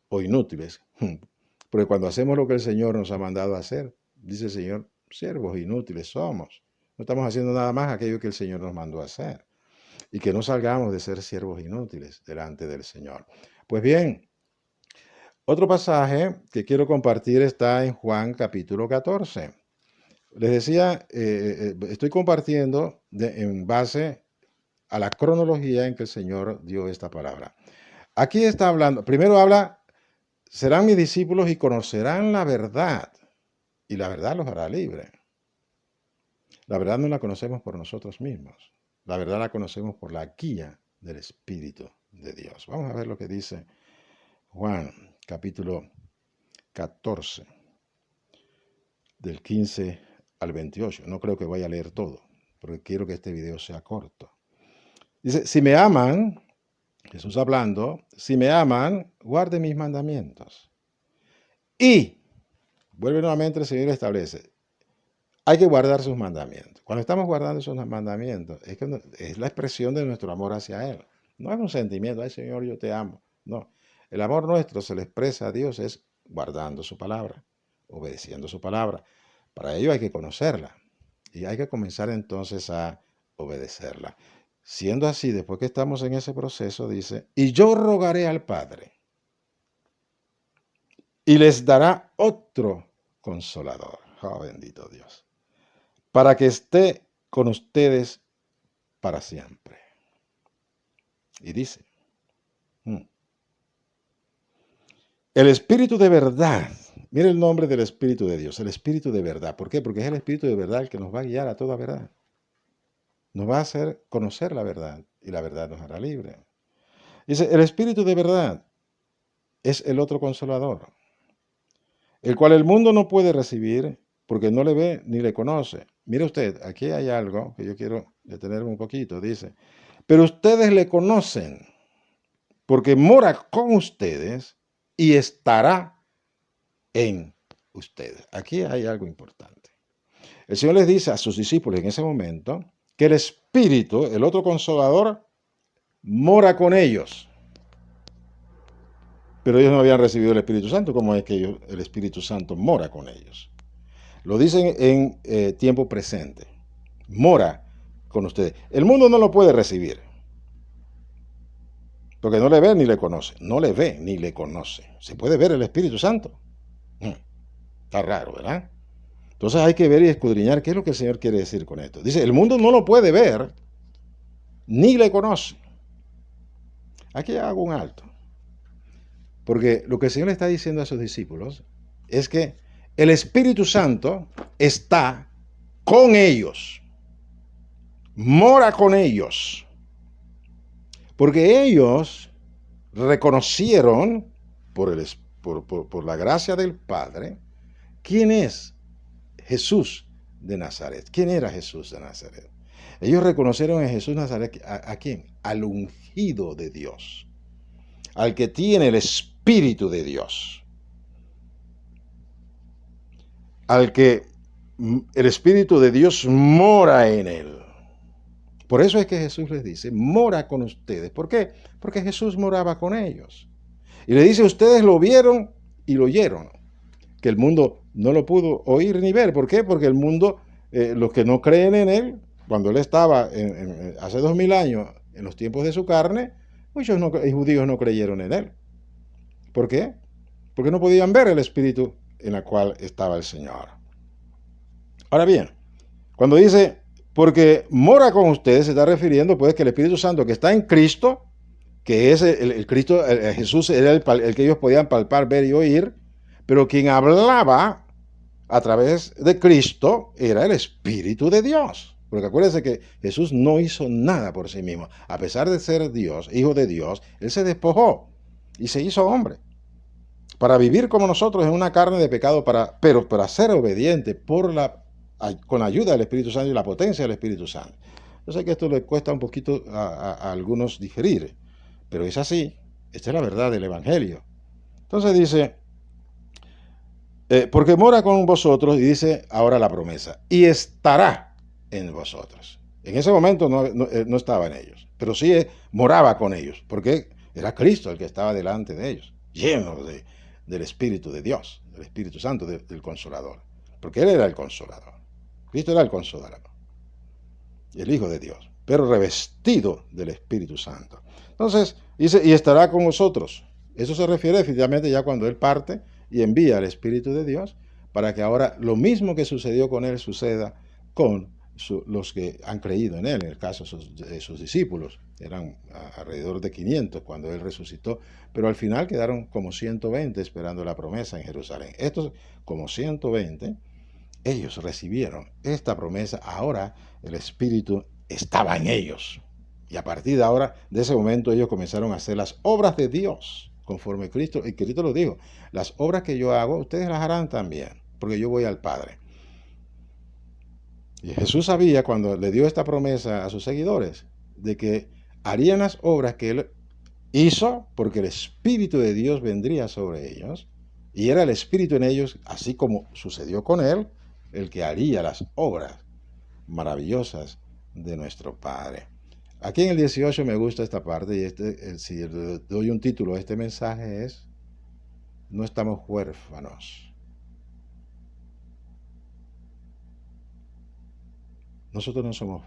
o inútiles. Porque cuando hacemos lo que el Señor nos ha mandado a hacer, dice el Señor, siervos inútiles somos. No estamos haciendo nada más aquello que el Señor nos mandó a hacer. Y que no salgamos de ser siervos inútiles delante del Señor. Pues bien, otro pasaje que quiero compartir está en Juan capítulo 14. Les decía, estoy compartiendo en base a la cronología en que el Señor dio esta palabra. Aquí está hablando, primero habla, serán mis discípulos y conocerán la verdad, y la verdad los hará libres. La verdad no la conocemos por nosotros mismos, la verdad la conocemos por la guía del Espíritu de Dios. Vamos a ver lo que dice Juan capítulo 14, del 15 al 28. No creo que vaya a leer todo, porque quiero que este video sea corto. Dice, si me aman, Jesús hablando, si me aman, guarden mis mandamientos. Y, vuelve nuevamente el Señor y establece, hay que guardar sus mandamientos. Cuando estamos guardando sus mandamientos, es la expresión de nuestro amor hacia Él. No es un sentimiento, ay Señor, yo te amo. No, el amor nuestro se le expresa a Dios es guardando su palabra, obedeciendo su palabra. Para ello hay que conocerla y hay que comenzar entonces a obedecerla. Siendo así, después que estamos en ese proceso, dice, y yo rogaré al Padre y les dará otro consolador. Oh, bendito Dios. Para que esté con ustedes para siempre. Y dice, el Espíritu de verdad. Mire el nombre del Espíritu de Dios, el Espíritu de verdad. ¿Por qué? Porque es el Espíritu de verdad el que nos va a guiar a toda verdad. Nos va a hacer conocer la verdad y la verdad nos hará libre. Dice, el Espíritu de verdad es el otro consolador, el cual el mundo no puede recibir porque no le ve ni le conoce. Mire usted, aquí hay algo que yo quiero detenerme un poquito. Dice, pero ustedes le conocen porque mora con ustedes y estará en ustedes. Aquí hay algo importante. El Señor les dice a sus discípulos en ese momento que el Espíritu, el otro consolador, mora con ellos. Pero ellos no habían recibido el Espíritu Santo. ¿Cómo es que el Espíritu Santo mora con ellos? Lo dicen en tiempo presente. Mora con ustedes. El mundo no lo puede recibir. Porque no le ve ni le conoce. No le ve ni le conoce. ¿Se puede ver el Espíritu Santo? Está raro, ¿verdad? Entonces hay que ver y escudriñar qué es lo que el Señor quiere decir con esto. Dice, el mundo no lo puede ver ni le conoce. Aquí hago un alto. Porque lo que el Señor le está diciendo a sus discípulos es que el Espíritu Santo está con ellos. Mora con ellos. Porque ellos reconocieron por la gracia del Padre quién es Jesús de Nazaret. ¿Quién era Jesús de Nazaret? Ellos reconocieron en Jesús de Nazaret ¿a quién? Al ungido de Dios, al que tiene el Espíritu de Dios, al que el Espíritu de Dios mora en él. Por eso es que Jesús les dice, mora con ustedes. ¿Por qué? Porque Jesús moraba con ellos. Y le dice, ustedes lo vieron y lo oyeron, que el mundo no lo pudo oír ni ver. ¿Por qué? Porque el mundo, los que no creen en él, cuando él estaba hace 2000 años, en los tiempos de su carne, muchos judíos no creyeron en él. ¿Por qué? Porque no podían ver el espíritu en el cual estaba el Señor. Ahora bien, cuando dice, porque mora con ustedes, se está refiriendo pues que el Espíritu Santo que está en Cristo, que es el Cristo, Jesús era el que ellos podían palpar, ver y oír, pero quien hablaba a través de Cristo era el Espíritu de Dios. Porque acuérdense que Jesús no hizo nada por sí mismo. A pesar de ser Dios, hijo de Dios, Él se despojó y se hizo hombre para vivir como nosotros en una carne de pecado, pero para ser obediente con la ayuda del Espíritu Santo y la potencia del Espíritu Santo. Yo sé que esto le cuesta un poquito a algunos digerir, pero es así. Esta es la verdad del Evangelio. Entonces dice, porque mora con vosotros, y dice ahora la promesa, y estará en vosotros. En ese momento no estaba en ellos, pero sí moraba con ellos, porque era Cristo el que estaba delante de ellos, lleno del Espíritu de Dios, del Espíritu Santo, del Consolador, porque Él era el Consolador. Cristo era el Consolador, el Hijo de Dios, pero revestido del Espíritu Santo. Entonces, dice, y estará con vosotros. Eso se refiere definitivamente ya cuando Él parte y envía al Espíritu de Dios para que ahora lo mismo que sucedió con Él suceda con los que han creído en Él. En el caso de sus discípulos, eran alrededor de 500 cuando Él resucitó, pero al final quedaron como 120 esperando la promesa en Jerusalén. Estos como 120, ellos recibieron esta promesa, ahora el Espíritu estaba en ellos. Y a partir de ahora, de ese momento, ellos comenzaron a hacer las obras de Dios, conforme Cristo, y Cristo lo dijo, las obras que yo hago, ustedes las harán también, porque yo voy al Padre. Y Jesús sabía, cuando le dio esta promesa a sus seguidores, de que harían las obras que Él hizo, porque el Espíritu de Dios vendría sobre ellos, y era el Espíritu en ellos, así como sucedió con Él, el que haría las obras maravillosas de nuestro Padre. Aquí en el 18 me gusta esta parte, y si le doy un título a este mensaje es, no estamos huérfanos. Nosotros no somos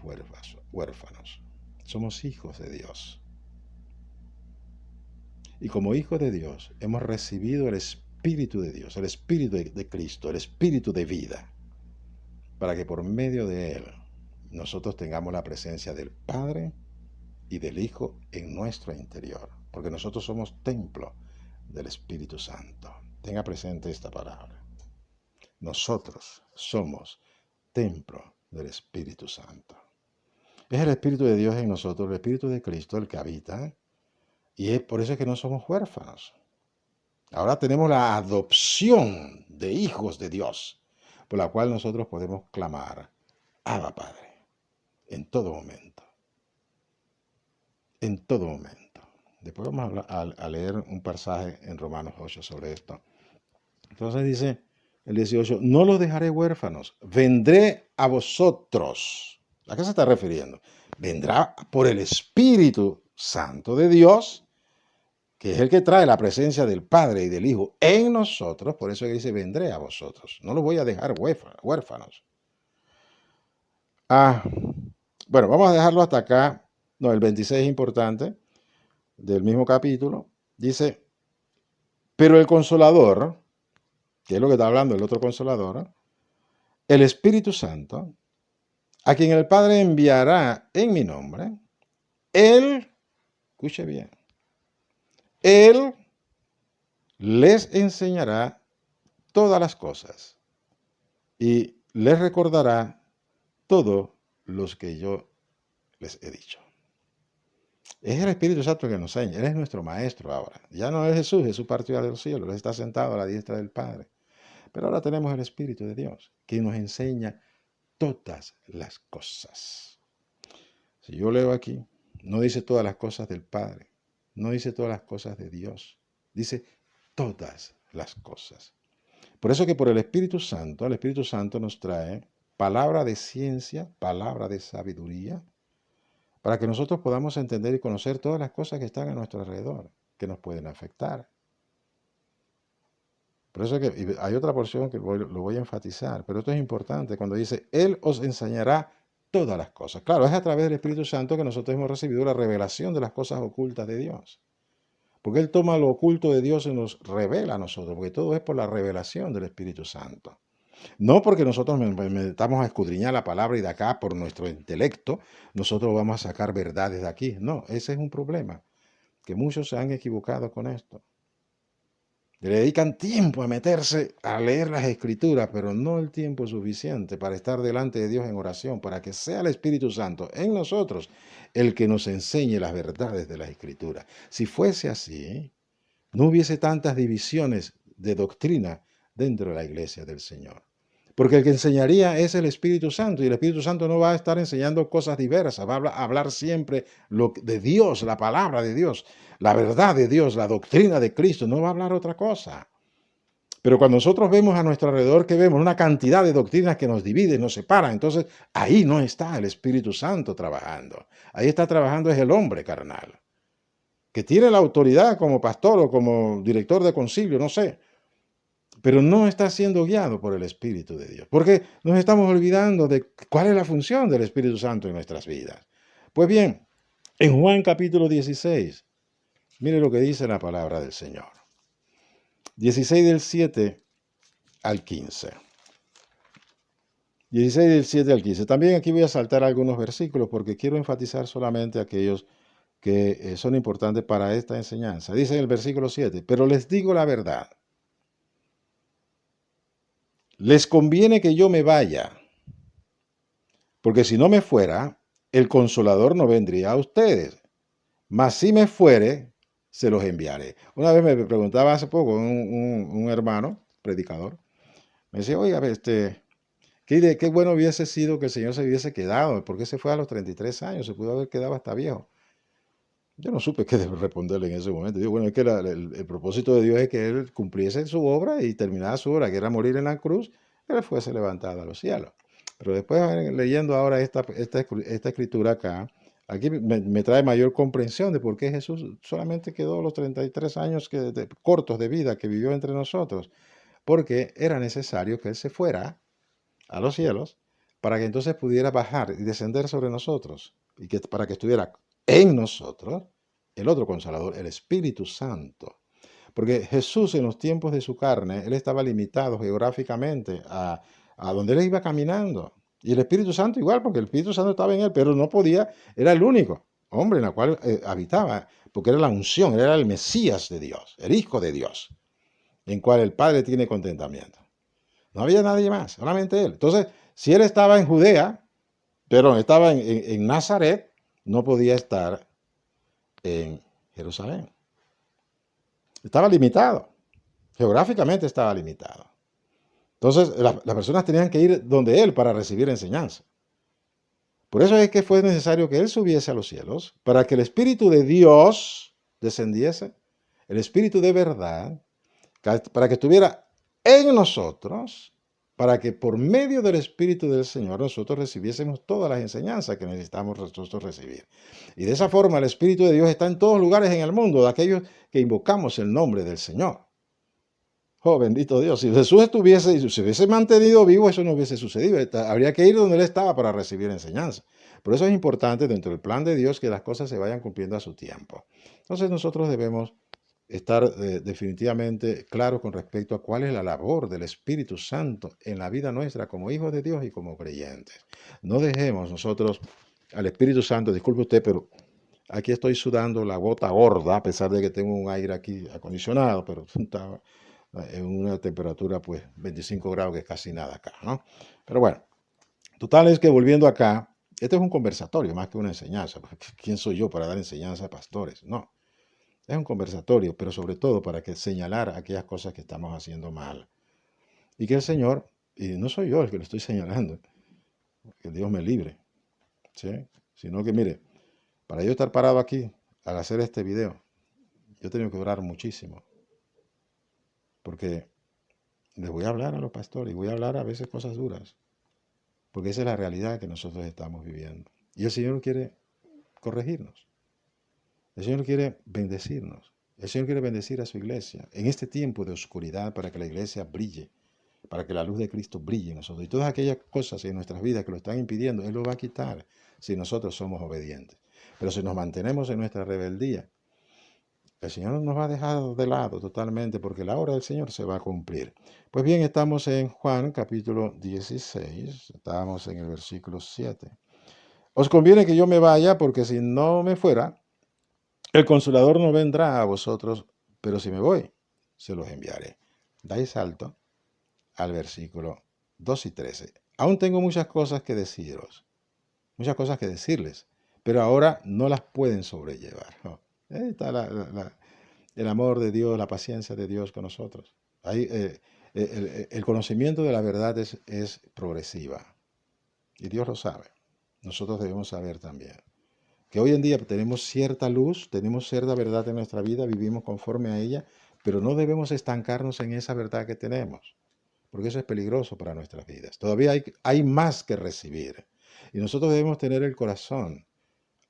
huérfanos, somos hijos de Dios. Y como hijos de Dios hemos recibido el Espíritu de Dios, el Espíritu de Cristo, el Espíritu de vida, para que por medio de Él nosotros tengamos la presencia del Padre y del Hijo en nuestro interior, porque nosotros somos templo del Espíritu Santo. Tenga presente esta palabra. Nosotros somos templo del Espíritu Santo. Es el Espíritu de Dios en nosotros, el Espíritu de Cristo el que habita, y es por eso es que no somos huérfanos. Ahora tenemos la adopción de hijos de Dios, por la cual nosotros podemos clamar, Abba Padre, en todo momento. En todo momento. Después vamos a leer un pasaje en Romanos 8 sobre esto. Entonces dice el 18, no los dejaré huérfanos, vendré a vosotros. ¿A qué se está refiriendo? Vendrá por el Espíritu Santo de Dios, que es el que trae la presencia del Padre y del Hijo en nosotros. Por eso que dice, vendré a vosotros. No los voy a dejar huérfanos. Bueno, vamos a dejarlo hasta acá. No, el 26 es importante, del mismo capítulo. Dice, pero el Consolador, que es lo que está hablando el otro Consolador, el Espíritu Santo, a quien el Padre enviará en mi nombre, Él, escuche bien, Él les enseñará todas las cosas y les recordará todo lo que yo les he dicho. Es el Espíritu Santo que nos enseña. Él es nuestro maestro ahora. Ya no es Jesús. Jesús partió a los cielos. Él está sentado a la diestra del Padre. Pero ahora tenemos el Espíritu de Dios que nos enseña todas las cosas. Si yo leo aquí, no dice todas las cosas del Padre. No dice todas las cosas de Dios. Dice todas las cosas. Por eso que por el Espíritu Santo nos trae palabra de ciencia, palabra de sabiduría, para que nosotros podamos entender y conocer todas las cosas que están a nuestro alrededor, que nos pueden afectar. Por eso es que hay otra porción que lo voy a enfatizar, pero esto es importante cuando dice, Él os enseñará todas las cosas. Claro, es a través del Espíritu Santo que nosotros hemos recibido la revelación de las cosas ocultas de Dios. Porque Él toma lo oculto de Dios y nos revela a nosotros, porque todo es por la revelación del Espíritu Santo. No porque nosotros metamos a escudriñar la palabra y de acá por nuestro intelecto, nosotros vamos a sacar verdades de aquí. No, ese es un problema, que muchos se han equivocado con esto. Le dedican tiempo a meterse a leer las Escrituras, pero no el tiempo suficiente para estar delante de Dios en oración, para que sea el Espíritu Santo en nosotros el que nos enseñe las verdades de las Escrituras. Si fuese así, no hubiese tantas divisiones de doctrina dentro de la iglesia del Señor. Porque el que enseñaría es el Espíritu Santo, y el Espíritu Santo no va a estar enseñando cosas diversas, va a hablar siempre de Dios, la palabra de Dios, la verdad de Dios, la doctrina de Cristo, no va a hablar otra cosa. Pero cuando nosotros vemos a nuestro alrededor, que vemos una cantidad de doctrinas que nos dividen, nos separan, entonces ahí no está el Espíritu Santo trabajando. Ahí está trabajando es el hombre carnal, que tiene la autoridad como pastor o como director de concilio, no sé, pero no está siendo guiado por el Espíritu de Dios, porque nos estamos olvidando de cuál es la función del Espíritu Santo en nuestras vidas. Pues bien, en Juan capítulo 16, mire lo que dice la palabra del Señor. 16 del 7 al 15. 16 del 7 al 15. También aquí voy a saltar algunos versículos porque quiero enfatizar solamente aquellos que son importantes para esta enseñanza. Dice en el versículo 7, pero les digo la verdad. Les conviene que yo me vaya, porque si no me fuera, el Consolador no vendría a ustedes. Mas si me fuere, se los enviaré. Una vez me preguntaba hace poco un hermano, predicador, me decía, oiga, qué bueno hubiese sido que el Señor se hubiese quedado. ¿Por qué se fue a los 33 años? Se pudo haber quedado hasta viejo. Yo no supe qué responderle en ese momento. Digo, bueno, es que el propósito de Dios es que Él cumpliese su obra y terminara su obra, que era morir en la cruz, Él fuese levantado a los cielos. Pero después, leyendo ahora esta escritura acá, aquí me trae mayor comprensión de por qué Jesús solamente quedó los 33 años cortos de vida que vivió entre nosotros. Porque era necesario que Él se fuera a los cielos para que entonces pudiera bajar y descender sobre nosotros y para que estuviera en nosotros el otro Consolador, el Espíritu Santo. Porque Jesús en los tiempos de su carne, Él estaba limitado geográficamente a donde Él iba caminando. Y el Espíritu Santo igual, porque el Espíritu Santo estaba en Él, pero no podía, era el único hombre en el cual habitaba, porque era la unción, Él era el Mesías de Dios, el Hijo de Dios, en cual el Padre tiene contentamiento. No había nadie más, solamente Él. Entonces, si Él estaba en Judea, pero estaba en Nazaret, no podía estar en Jerusalén. Estaba limitado. Geográficamente estaba limitado. Entonces, las personas tenían que ir donde Él para recibir enseñanza. Por eso es que fue necesario que Él subiese a los cielos, para que el Espíritu de Dios descendiese, el Espíritu de verdad, para que estuviera en nosotros, para que por medio del Espíritu del Señor nosotros recibiésemos todas las enseñanzas que necesitamos nosotros recibir. Y de esa forma el Espíritu de Dios está en todos lugares en el mundo, de aquellos que invocamos el nombre del Señor. Oh, bendito Dios. Si Jesús estuviese, si se hubiese mantenido vivo, eso no hubiese sucedido. Habría que ir donde Él estaba para recibir enseñanza. Por eso es importante dentro del plan de Dios que las cosas se vayan cumpliendo a su tiempo. Entonces nosotros debemos estar definitivamente claros con respecto a cuál es la labor del Espíritu Santo en la vida nuestra como hijos de Dios y como creyentes. No dejemos nosotros al Espíritu Santo, disculpe usted, pero aquí estoy sudando la gota gorda, a pesar de que tengo un aire aquí acondicionado, pero está en una temperatura, pues, 25 grados, que es casi nada acá, ¿no? Pero bueno, total es que volviendo acá, este es un conversatorio más que una enseñanza, porque ¿quién soy yo para dar enseñanza a pastores? No, es un conversatorio, pero sobre todo para que señalar aquellas cosas que estamos haciendo mal. Y que el Señor, y no soy yo el que lo estoy señalando, que Dios me libre, ¿sí? Sino que, mire, para yo estar parado aquí al hacer este video, yo he tenido que orar muchísimo. Porque les voy a hablar a los pastores y voy a hablar a veces cosas duras. Porque esa es la realidad que nosotros estamos viviendo. Y el Señor quiere corregirnos. El Señor quiere bendecirnos. El Señor quiere bendecir a su iglesia en este tiempo de oscuridad para que la iglesia brille, para que la luz de Cristo brille en nosotros. Y todas aquellas cosas en nuestras vidas que lo están impidiendo, Él lo va a quitar si nosotros somos obedientes. Pero si nos mantenemos en nuestra rebeldía, el Señor no nos va a dejar de lado totalmente porque la obra del Señor se va a cumplir. Pues bien, estamos en Juan capítulo 16, estábamos en el versículo 7. Os conviene que yo me vaya porque si no me fuera, el Consolador no vendrá a vosotros, pero si me voy, se los enviaré. Dais salto al versículo 2 y 13. Aún tengo muchas cosas que deciros, muchas cosas que decirles, pero ahora no las pueden sobrellevar. Ahí está el amor de Dios, la paciencia de Dios con nosotros. Ahí, el conocimiento de la verdad es progresiva y Dios lo sabe. Nosotros debemos saber también que hoy en día tenemos cierta luz, tenemos cierta verdad en nuestra vida, vivimos conforme a ella, pero no debemos estancarnos en esa verdad que tenemos, porque eso es peligroso para nuestras vidas. Todavía hay más que recibir y nosotros debemos tener el corazón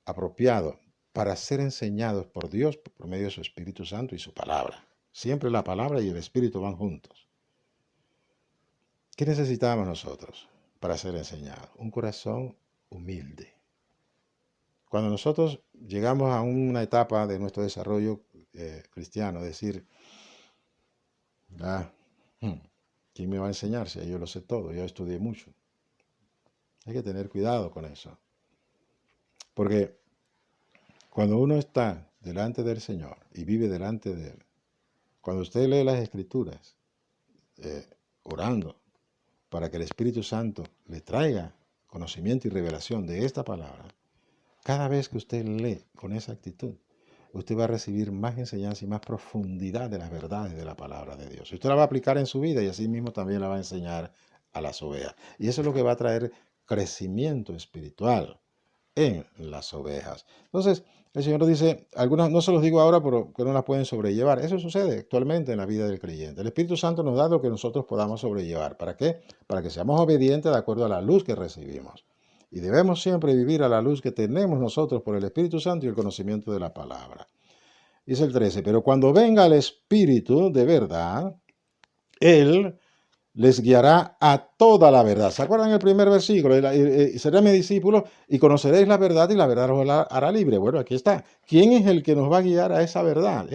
apropiado para ser enseñados por Dios por medio de su Espíritu Santo y su palabra. Siempre la palabra y el Espíritu van juntos. ¿Qué necesitamos nosotros para ser enseñados? Un corazón humilde. Cuando nosotros llegamos a una etapa de nuestro desarrollo cristiano, decir, ¿quién me va a enseñar si yo lo sé todo? Yo estudié mucho. Hay que tener cuidado con eso. Porque cuando uno está delante del Señor y vive delante de Él, cuando usted lee las Escrituras, orando para que el Espíritu Santo le traiga conocimiento y revelación de esta palabra, cada vez que usted lee con esa actitud, usted va a recibir más enseñanza y más profundidad de las verdades de la palabra de Dios. Usted la va a aplicar en su vida y así mismo también la va a enseñar a las ovejas. Y eso es lo que va a traer crecimiento espiritual en las ovejas. Entonces, el Señor dice, algunas no se los digo ahora porque no las pueden sobrellevar. Eso sucede actualmente en la vida del creyente. El Espíritu Santo nos da lo que nosotros podamos sobrellevar. ¿Para qué? Para que seamos obedientes de acuerdo a la luz que recibimos. Y debemos siempre vivir a la luz que tenemos nosotros por el Espíritu Santo y el conocimiento de la palabra. Dice el 13, pero cuando venga el Espíritu de verdad, Él les guiará a toda la verdad. ¿Se acuerdan el primer versículo? Y serán mis discípulos y conoceréis la verdad y la verdad os hará libre. Bueno, aquí está. ¿Quién es el que nos va a guiar a esa verdad?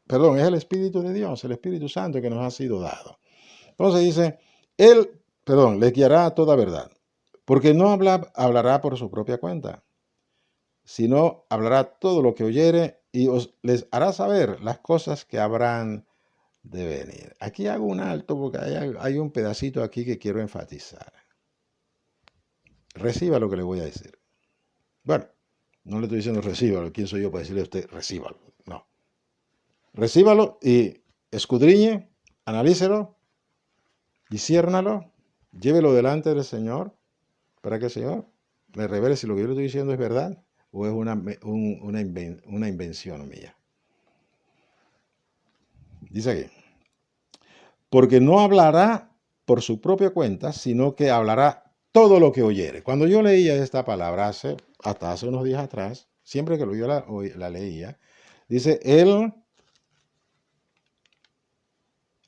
Perdón, es el Espíritu de Dios, el Espíritu Santo que nos ha sido dado. Entonces dice, les guiará a toda verdad, porque no hablará por su propia cuenta, sino hablará todo lo que oyere y les hará saber las cosas que habrán de venir. Aquí hago un alto porque hay un pedacito aquí que quiero enfatizar. Reciba lo que le voy a decir. Bueno, no le estoy diciendo recíbalo. ¿Quién soy yo para decirle a usted recíbalo? No. Recíbalo y escudriñe, analícelo, disciérnalo, llévelo delante del Señor para que el Señor le revele si lo que yo le estoy diciendo es verdad o es una invención mía. Dice aquí, porque no hablará por su propia cuenta, sino que hablará todo lo que oyere. Cuando yo leía esta palabra hasta hace unos días atrás, siempre que yo la leía, dice, Él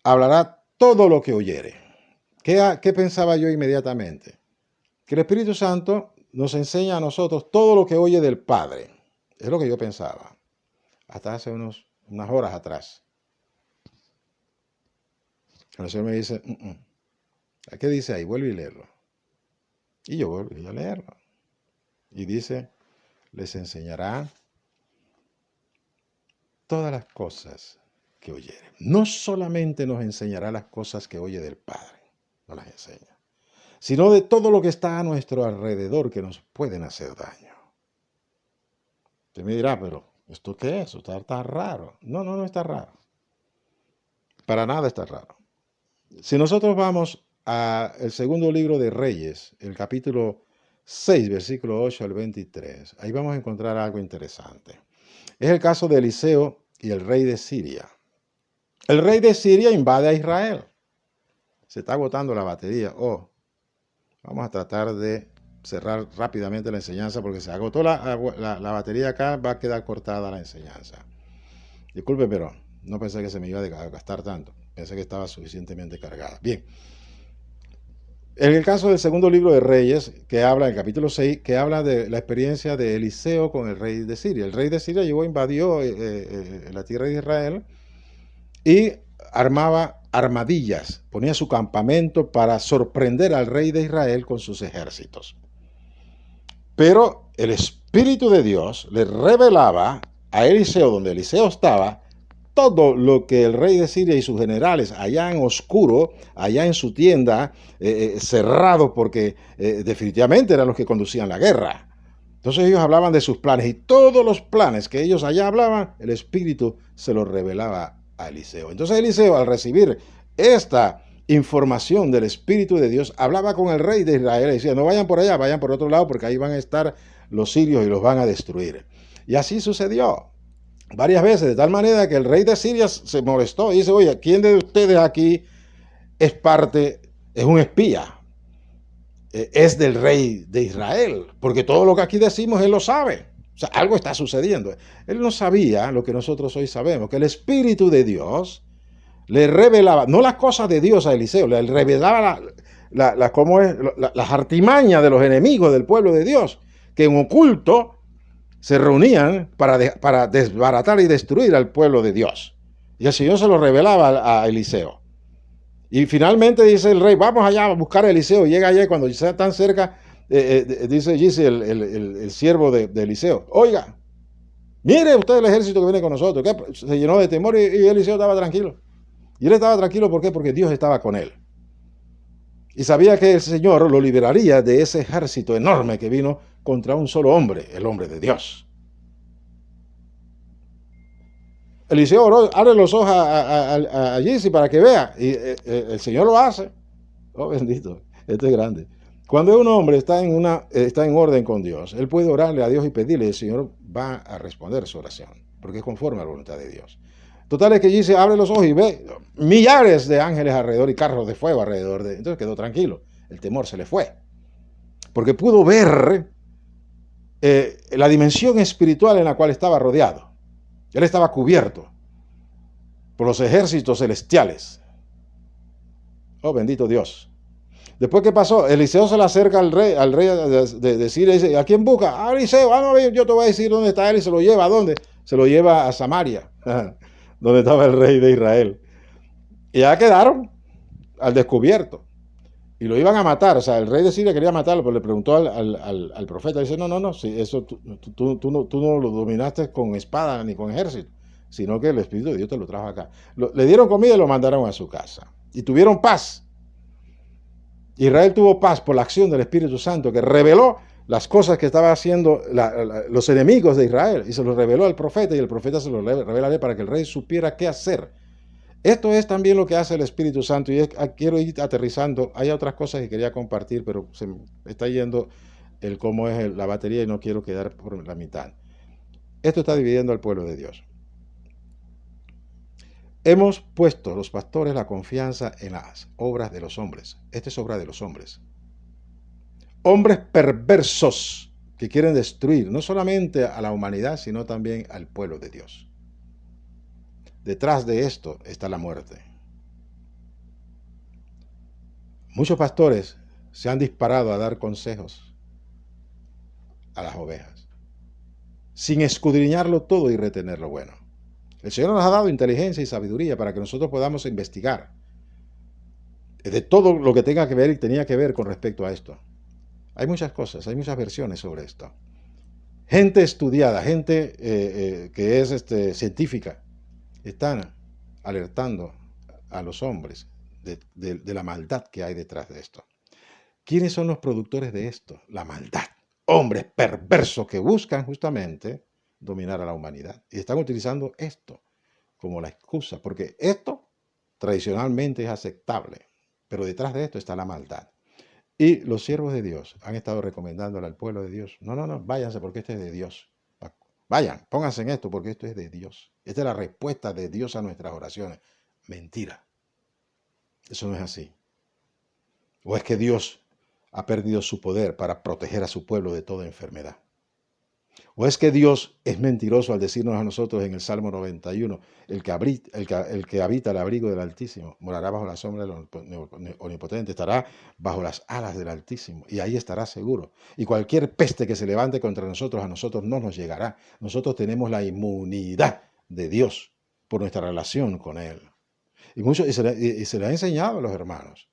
hablará todo lo que oyere. ¿Qué pensaba yo inmediatamente? Que el Espíritu Santo nos enseña a nosotros todo lo que oye del Padre. Es lo que yo pensaba, hasta hace unas horas atrás. El Señor me dice, ¿qué dice ahí? Vuelve y léelo. Y yo volví a leerlo. Y dice, les enseñará todas las cosas que oyere. No solamente nos enseñará las cosas que oye del Padre, no las enseña, sino de todo lo que está a nuestro alrededor que nos pueden hacer daño. Usted me dirá, pero ¿esto qué es? Esto está raro. No está raro. Para nada está raro. Si nosotros vamos al segundo libro de Reyes, el capítulo 6, versículo 8 al 23, ahí vamos a encontrar algo interesante. Es el caso de Eliseo y el rey de Siria. El rey de Siria invade a Israel. Se está agotando la batería. Vamos a tratar de cerrar rápidamente la enseñanza porque se agotó la batería acá, va a quedar cortada la enseñanza. Disculpe, pero no pensé que se me iba a gastar tanto. Pensé que estaba suficientemente cargada. Bien. En el caso del segundo libro de Reyes, que habla, en el capítulo 6, que habla de la experiencia de Eliseo con el rey de Siria. El rey de Siria llegó, invadió la tierra de Israel y armaba armadillas, ponía su campamento para sorprender al rey de Israel con sus ejércitos. Pero el Espíritu de Dios le revelaba a Eliseo, donde Eliseo estaba, todo lo que el rey de Siria y sus generales, allá en oscuro, allá en su tienda, cerrado, porque definitivamente eran los que conducían la guerra. Entonces ellos hablaban de sus planes y todos los planes que ellos allá hablaban, el Espíritu se los revelaba a Eliseo. Entonces Eliseo, al recibir esta información del Espíritu de Dios, hablaba con el rey de Israel y decía, no vayan por allá, vayan por otro lado, porque ahí van a estar los sirios y los van a destruir. Y así sucedió varias veces, de tal manera que el rey de Siria se molestó y dice, oye, ¿quién de ustedes aquí es un espía? Es del rey de Israel, porque todo lo que aquí decimos él lo sabe. O sea, algo está sucediendo. Él no sabía lo que nosotros hoy sabemos, que el Espíritu de Dios le revelaba, no las cosas de Dios a Eliseo, le revelaba las artimañas de los enemigos del pueblo de Dios, que en oculto se reunían para desbaratar y destruir al pueblo de Dios. Y el Señor se lo revelaba a Eliseo. Y finalmente dice el rey, vamos allá a buscar a Eliseo. Llega allá y cuando está tan cerca, dice el siervo de Eliseo, oiga, mire usted el ejército que viene con nosotros. Que se llenó de temor y Eliseo estaba tranquilo. Y él estaba tranquilo, ¿por qué? Porque Dios estaba con él. Y sabía que el Señor lo liberaría de ese ejército enorme que vino contra un solo hombre, el hombre de Dios. Eliseo oró, abre los ojos a Gizi para que vea. Y el Señor lo hace. Oh, bendito. Esto es grande. Cuando un hombre está en orden con Dios, él puede orarle a Dios y pedirle, y el Señor va a responder su oración, porque es conforme a la voluntad de Dios. Total es que Gizi abre los ojos y ve millares de ángeles alrededor y carros de fuego alrededor de él. Entonces quedó tranquilo. El temor se le fue. Porque pudo ver la dimensión espiritual en la cual estaba rodeado. Él estaba cubierto por los ejércitos celestiales. Oh, bendito Dios. Después, ¿qué pasó? Eliseo se le acerca al rey de Siria y dice, ¿a quién busca? Ah, Eliseo, yo te voy a decir dónde está él. Y se lo lleva, ¿a dónde? Se lo lleva a Samaria, donde estaba el rey de Israel. Y ya quedaron al descubierto. Y lo iban a matar. O sea, el rey de Siria quería matarlo, pero le preguntó al profeta. Dice, no, si eso tú no lo dominaste con espada ni con ejército, sino que el Espíritu de Dios te lo trajo acá. Le dieron comida y lo mandaron a su casa. Y tuvieron paz. Israel tuvo paz por la acción del Espíritu Santo, que reveló las cosas que estaban haciendo los enemigos de Israel. Y se los reveló al profeta, y el profeta se los revela para que el rey supiera qué hacer. Esto es también lo que hace el Espíritu Santo, y quiero ir aterrizando. Hay otras cosas que quería compartir, pero se me está yendo cómo es la batería y no quiero quedar por la mitad. Esto está dividiendo al pueblo de Dios. Hemos puesto los pastores la confianza en las obras de los hombres. Esta es obra de los hombres. Hombres perversos que quieren destruir no solamente a la humanidad, sino también al pueblo de Dios. Detrás de esto está la muerte. Muchos pastores se han disparado a dar consejos a las ovejas, sin escudriñarlo todo y retener lo bueno. El Señor nos ha dado inteligencia y sabiduría para que nosotros podamos investigar de todo lo que tenga que ver y tenía que ver con respecto a esto. Hay muchas cosas, hay muchas versiones sobre esto. Gente estudiada, gente que es científica, están alertando a los hombres de la maldad que hay detrás de esto. ¿Quiénes son los productores de esto? La maldad. Hombres perversos que buscan justamente dominar a la humanidad. Y están utilizando esto como la excusa, porque esto tradicionalmente es aceptable, pero detrás de esto está la maldad. Y los siervos de Dios han estado recomendándole al pueblo de Dios, no, váyanse porque esto es de Dios. Vayan, pónganse en esto porque esto es de Dios. Esta es la respuesta de Dios a nuestras oraciones. Mentira. Eso no es así. ¿O es que Dios ha perdido su poder para proteger a su pueblo de toda enfermedad? ¿O es que Dios es mentiroso al decirnos a nosotros en el Salmo 91, el que habita el abrigo del Altísimo, morará bajo la sombra del Omnipotente, estará bajo las alas del Altísimo, y ahí estará seguro? Y cualquier peste que se levante contra nosotros, a nosotros no nos llegará. Nosotros tenemos la inmunidad de Dios por nuestra relación con Él. Y se le ha enseñado a los hermanos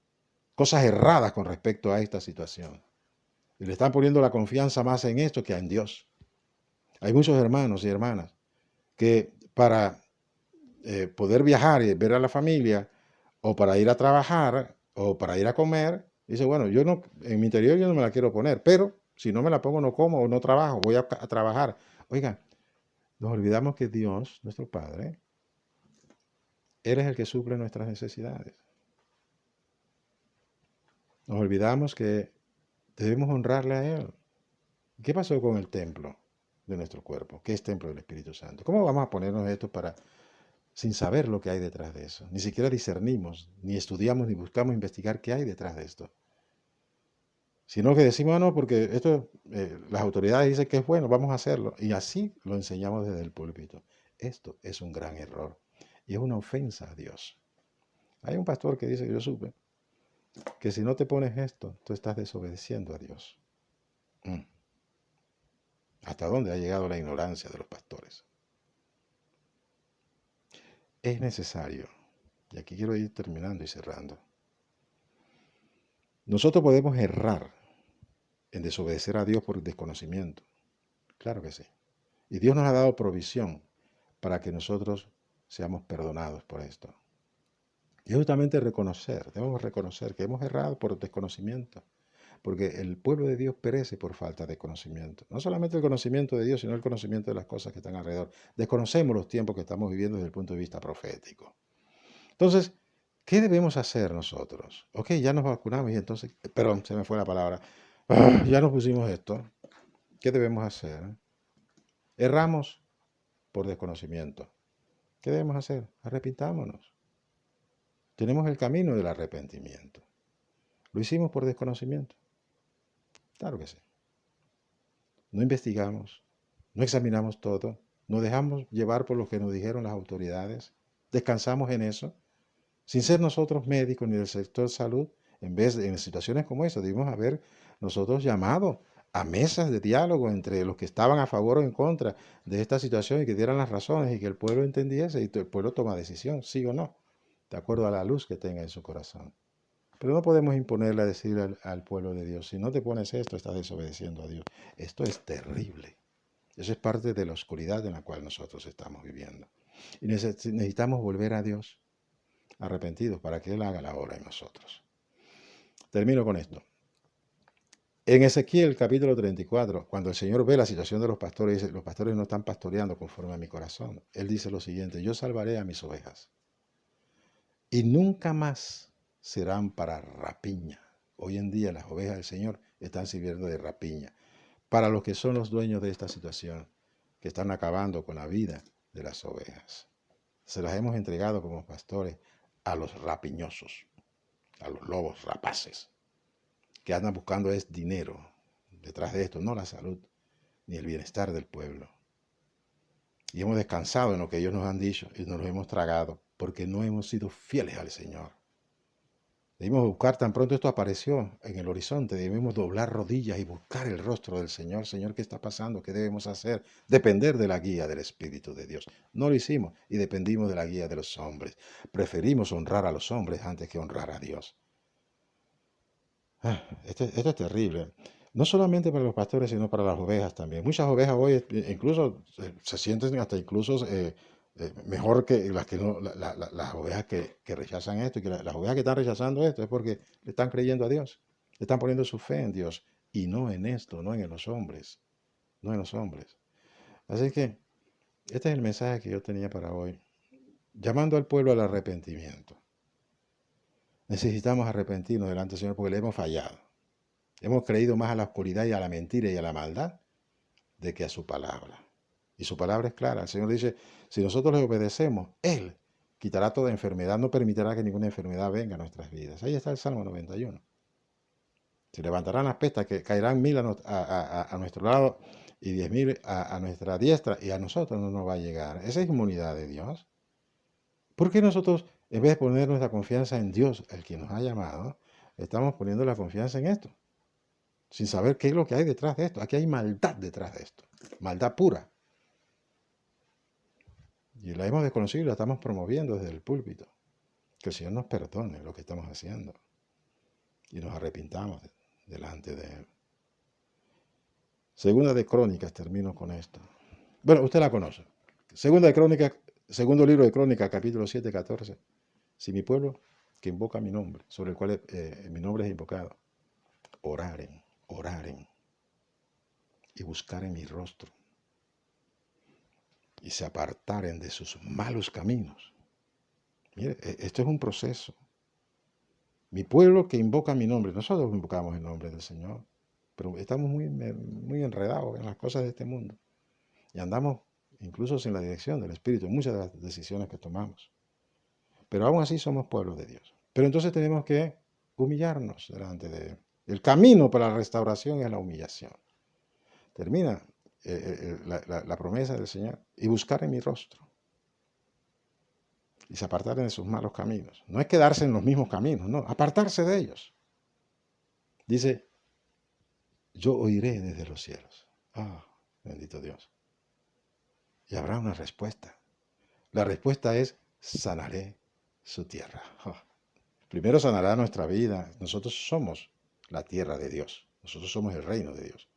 cosas erradas con respecto a esta situación. Y le están poniendo la confianza más en esto que en Dios. Hay muchos hermanos y hermanas que para poder viajar y ver a la familia, o para ir a trabajar, o para ir a comer, dice, bueno, yo no, en mi interior yo no me la quiero poner, pero si no me la pongo no como o no trabajo, voy a trabajar. Oiga, nos olvidamos que Dios, nuestro Padre, Él es el que suple nuestras necesidades. Nos olvidamos que debemos honrarle a Él. ¿Qué pasó con el templo de nuestro cuerpo? ¿Qué es templo del Espíritu Santo? ¿Cómo vamos a ponernos esto sin saber lo que hay detrás de eso? Ni siquiera discernimos, ni estudiamos, ni buscamos investigar qué hay detrás de esto. Sino que decimos, no, porque esto, las autoridades dicen que es bueno, vamos a hacerlo. Y así lo enseñamos desde el púlpito. Esto es un gran error y es una ofensa a Dios. Hay un pastor que dice, yo supe, que si no te pones esto, tú estás desobedeciendo a Dios. ¿Hasta dónde ha llegado la ignorancia de los pastores? Es necesario, y aquí quiero ir terminando y cerrando. Nosotros podemos errar en desobedecer a Dios por desconocimiento. Claro que sí. Y Dios nos ha dado provisión para que nosotros seamos perdonados por esto. Y justamente debemos reconocer que hemos errado por desconocimiento. Porque el pueblo de Dios perece por falta de conocimiento. No solamente el conocimiento de Dios, sino el conocimiento de las cosas que están alrededor. Desconocemos los tiempos que estamos viviendo desde el punto de vista profético. Entonces, ¿qué debemos hacer nosotros? Ok, ya nos vacunamos y entonces, perdón, se me fue la palabra. Ya nos pusimos esto. ¿Qué debemos hacer? Erramos por desconocimiento. ¿Qué debemos hacer? Arrepintámonos. Tenemos el camino del arrepentimiento. Lo hicimos por desconocimiento. Claro que sí. No investigamos, no examinamos todo, nos dejamos llevar por lo que nos dijeron las autoridades, descansamos en eso, sin ser nosotros médicos ni del sector salud. En situaciones como esa, debimos haber nosotros llamado a mesas de diálogo entre los que estaban a favor o en contra de esta situación y que dieran las razones y que el pueblo entendiese y el pueblo toma decisión, sí o no, de acuerdo a la luz que tenga en su corazón. Pero no podemos imponerle a decir al pueblo de Dios, si no te pones esto, estás desobedeciendo a Dios. Esto es terrible. Eso es parte de la oscuridad en la cual nosotros estamos viviendo. Y necesitamos volver a Dios arrepentidos para que Él haga la obra en nosotros. Termino con esto. En Ezequiel capítulo 34, cuando el Señor ve la situación de los pastores, dice, los pastores no están pastoreando conforme a mi corazón. Él dice lo siguiente, yo salvaré a mis ovejas y nunca más serán para rapiña. Hoy en día las ovejas del Señor están sirviendo de rapiña para los que son los dueños de esta situación, que están acabando con la vida de las ovejas. Se las hemos entregado como pastores a los rapiñosos, a los lobos rapaces, que andan buscando es dinero detrás de esto, no la salud ni el bienestar del pueblo. Y hemos descansado en lo que ellos nos han dicho y nos lo hemos tragado porque no hemos sido fieles al Señor. Debimos buscar, tan pronto esto apareció en el horizonte, debimos doblar rodillas y buscar el rostro del Señor. Señor, ¿qué está pasando? ¿Qué debemos hacer? Depender de la guía del Espíritu de Dios. No lo hicimos y dependimos de la guía de los hombres. Preferimos honrar a los hombres antes que honrar a Dios. Esto es terrible. No solamente para los pastores, sino para las ovejas también. Muchas ovejas hoy incluso se sienten hasta incluso mejor que las que no, las ovejas que rechazan esto. Y que las ovejas que están rechazando esto es porque le están creyendo a Dios. Le están poniendo su fe en Dios. Y no en esto, no en los hombres. No en los hombres. Así que este es el mensaje que yo tenía para hoy. Llamando al pueblo al arrepentimiento. Necesitamos arrepentirnos delante del Señor porque le hemos fallado. Hemos creído más a la oscuridad y a la mentira y a la maldad de que a su palabra. Y su palabra es clara. El Señor dice, si nosotros le obedecemos, Él quitará toda enfermedad, no permitirá que ninguna enfermedad venga a nuestras vidas. Ahí está el Salmo 91. Se levantarán las pestas, que caerán 1000 a nuestro lado y 10.000 a nuestra diestra y a nosotros no nos va a llegar. Esa es inmunidad de Dios. ¿Por qué nosotros, en vez de poner nuestra confianza en Dios, el que nos ha llamado, estamos poniendo la confianza en esto? Sin saber qué es lo que hay detrás de esto. Aquí hay maldad detrás de esto. Maldad pura. Y la hemos desconocido y la estamos promoviendo desde el púlpito. Que el Señor nos perdone lo que estamos haciendo. Y nos arrepintamos delante de Él. Segunda de Crónicas, termino con esto. Bueno, usted la conoce. Segunda de Crónicas, segundo libro de Crónicas, capítulo 7, 14. Si mi pueblo, que invoca mi nombre, sobre el cual mi nombre es invocado, oraren y buscaren mi rostro y se apartaren de sus malos caminos. Mire, esto es un proceso. Mi pueblo que invoca mi nombre, nosotros invocamos el nombre del Señor, pero estamos muy enredados en las cosas de este mundo y andamos incluso sin la dirección del Espíritu en muchas de las decisiones que tomamos. Pero aún así somos pueblos de Dios. Pero entonces tenemos que humillarnos delante de Él. El camino para la restauración es la humillación. Termina la promesa del Señor y buscar en mi rostro y se apartaren de sus malos caminos. No es quedarse en los mismos caminos, no, apartarse de ellos. Dice, yo oiré desde los cielos. Bendito Dios. Y habrá una respuesta. La respuesta es, sanaré su tierra. Primero sanará nuestra vida. Nosotros somos la tierra de Dios. Nosotros somos el reino de Dios.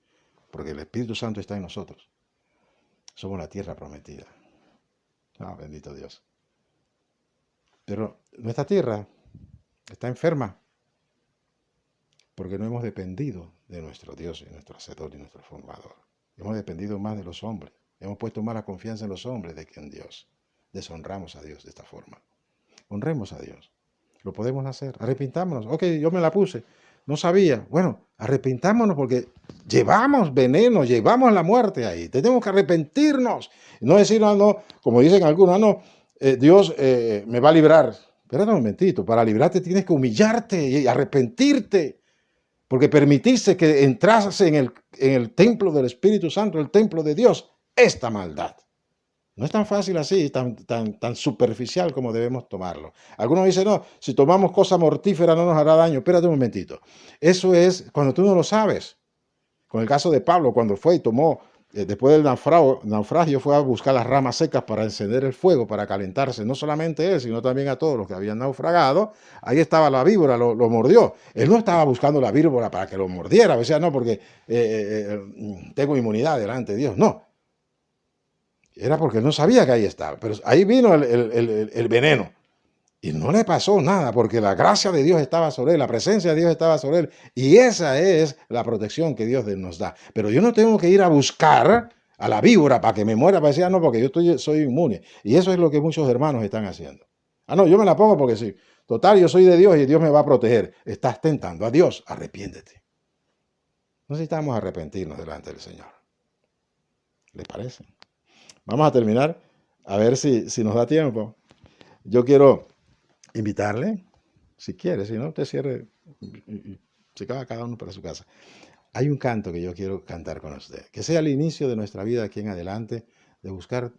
Porque el Espíritu Santo está en nosotros. Somos la tierra prometida. Bendito Dios. Pero nuestra tierra está enferma porque no hemos dependido de nuestro Dios y nuestro Hacedor y nuestro Formador. Hemos dependido más de los hombres. Hemos puesto más la confianza en los hombres de que en Dios. Deshonramos a Dios de esta forma. Honremos a Dios. Lo podemos hacer. Arrepintámonos. Ok, yo me la puse. No sabía. Bueno, arrepintámonos porque llevamos veneno, llevamos la muerte ahí. Tenemos que arrepentirnos. No decir, no, como dicen algunos, no, Dios me va a librar. Espérate un momentito. Para librarte tienes que humillarte y arrepentirte. Porque permitiste que entrase en el templo del Espíritu Santo, el templo de Dios, esta maldad. No es tan fácil así, tan superficial como debemos tomarlo. Algunos dicen, no, si tomamos cosa mortífera no nos hará daño. Espérate un momentito. Eso es cuando tú no lo sabes. Con el caso de Pablo, cuando fue y tomó, después del naufragio, fue a buscar las ramas secas para encender el fuego, para calentarse. No solamente él, sino también a todos los que habían naufragado. Ahí estaba la víbora, lo mordió. Él no estaba buscando la víbora para que lo mordiera. O sea, no, porque tengo inmunidad delante de Dios. No. Era porque no sabía que ahí estaba. Pero ahí vino el veneno. Y no le pasó nada porque la gracia de Dios estaba sobre él, la presencia de Dios estaba sobre él. Y esa es la protección que Dios nos da. Pero yo no tengo que ir a buscar a la víbora para que me muera, para decir, no, porque yo soy inmune. Y eso es lo que muchos hermanos están haciendo. No, yo me la pongo porque sí. Total, yo soy de Dios y Dios me va a proteger. Estás tentando a Dios, arrepiéntete. Necesitamos arrepentirnos delante del Señor. ¿Les parece? Vamos a terminar, a ver si nos da tiempo. Yo quiero invitarle, si quiere, si no, usted cierre y se acaba cada uno para su casa. Hay un canto que yo quiero cantar con usted, que sea el inicio de nuestra vida aquí en adelante, de buscar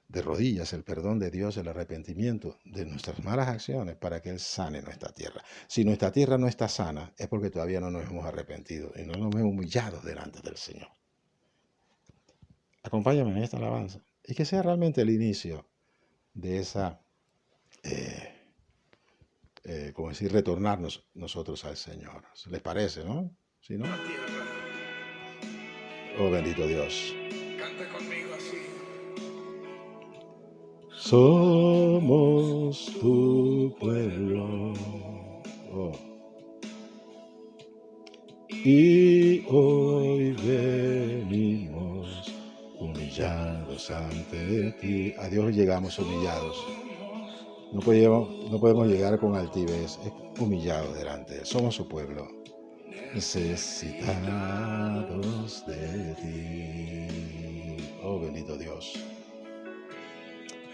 de rodillas el perdón de Dios, el arrepentimiento de nuestras malas acciones para que Él sane nuestra tierra. Si nuestra tierra no está sana, es porque todavía no nos hemos arrepentido y no nos hemos humillado delante del Señor. Acompáñame en esta alabanza y que sea realmente el inicio de esa, como decir, retornarnos nosotros al Señor. ¿Les parece, no? ¿Sí, no? Oh, bendito Dios. Canta conmigo así. Somos tu pueblo. Y hoy venimos humillados ante ti. A Dios llegamos humillados. No podemos llegar con altivez, es humillados delante de Él. Somos su pueblo, necesitados de ti. Oh, bendito Dios.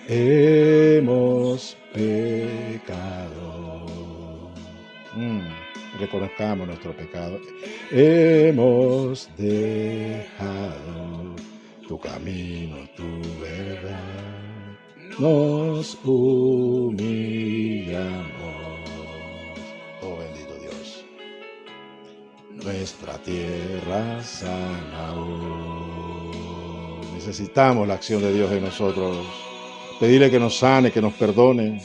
Hemos pecado. reconozcamos nuestro pecado. Hemos dejado tu camino, tu verdad. Nos humillamos. Oh bendito Dios. Nuestra tierra sana hoy. Necesitamos la acción de Dios en nosotros. Pedirle que nos sane, que nos perdone,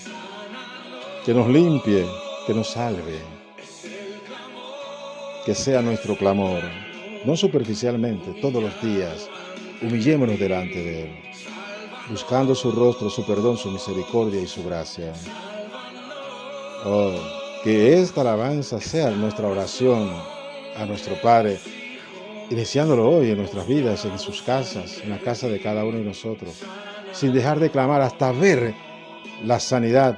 que nos limpie, que nos salve. Que sea nuestro clamor, no superficialmente, todos los días. Humillémonos delante de Él, buscando su rostro, su perdón, su misericordia y su gracia. Oh, que esta alabanza sea nuestra oración a nuestro Padre, iniciándolo hoy en nuestras vidas, en sus casas, en la casa de cada uno de nosotros, sin dejar de clamar hasta ver la sanidad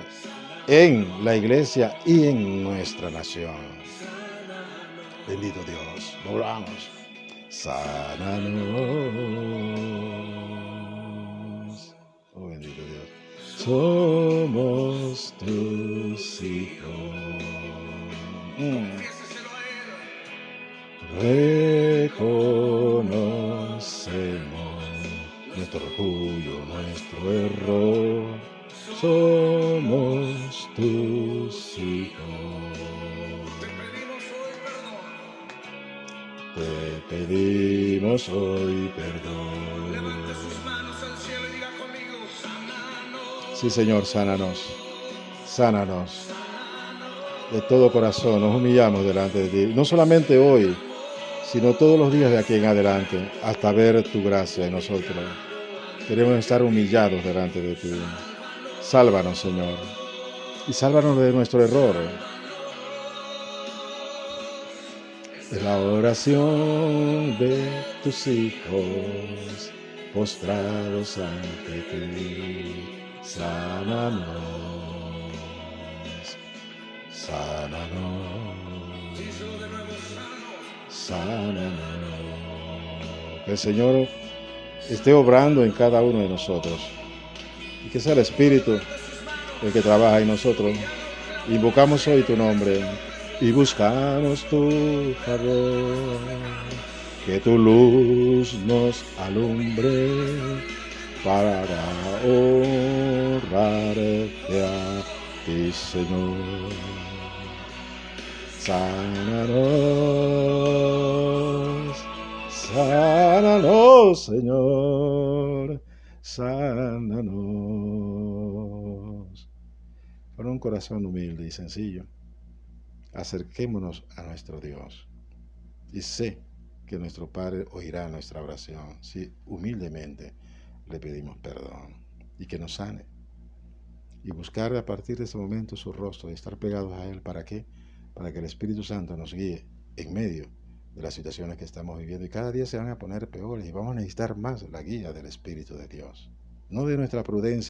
en la iglesia y en nuestra nación. Bendito Dios, lo oramos. Sánanos. Oh bendito Dios. Somos tus hijos. Reconocemos nuestro orgullo, nuestro error. Somos tus hijos. Te pedimos hoy perdón. Levanta sus manos al cielo y diga conmigo, sánanos. Sí, Señor, sánanos. Sánanos. De todo corazón nos humillamos delante de ti. No solamente hoy, sino todos los días de aquí en adelante, hasta ver tu gracia en nosotros. Queremos estar humillados delante de ti. Sálvanos, Señor. Y sálvanos de nuestro error. Es la oración de tus hijos, postrados ante ti. Sánanos, sánanos, sánanos. Que el Señor esté obrando en cada uno de nosotros y que sea el Espíritu el que trabaja en nosotros. Invocamos hoy tu nombre y buscamos tu favor, que tu luz nos alumbre para honrarte a ti, Señor. Sánanos, sánanos, Señor, sánanos. Con un corazón humilde y sencillo, acerquémonos a nuestro Dios y sé que nuestro Padre oirá nuestra oración si humildemente le pedimos perdón y que nos sane y buscar a partir de ese momento su rostro y estar pegados a Él. ¿Para qué? Para que el Espíritu Santo nos guíe en medio de las situaciones que estamos viviendo y cada día se van a poner peores y vamos a necesitar más la guía del Espíritu de Dios, no de nuestra prudencia.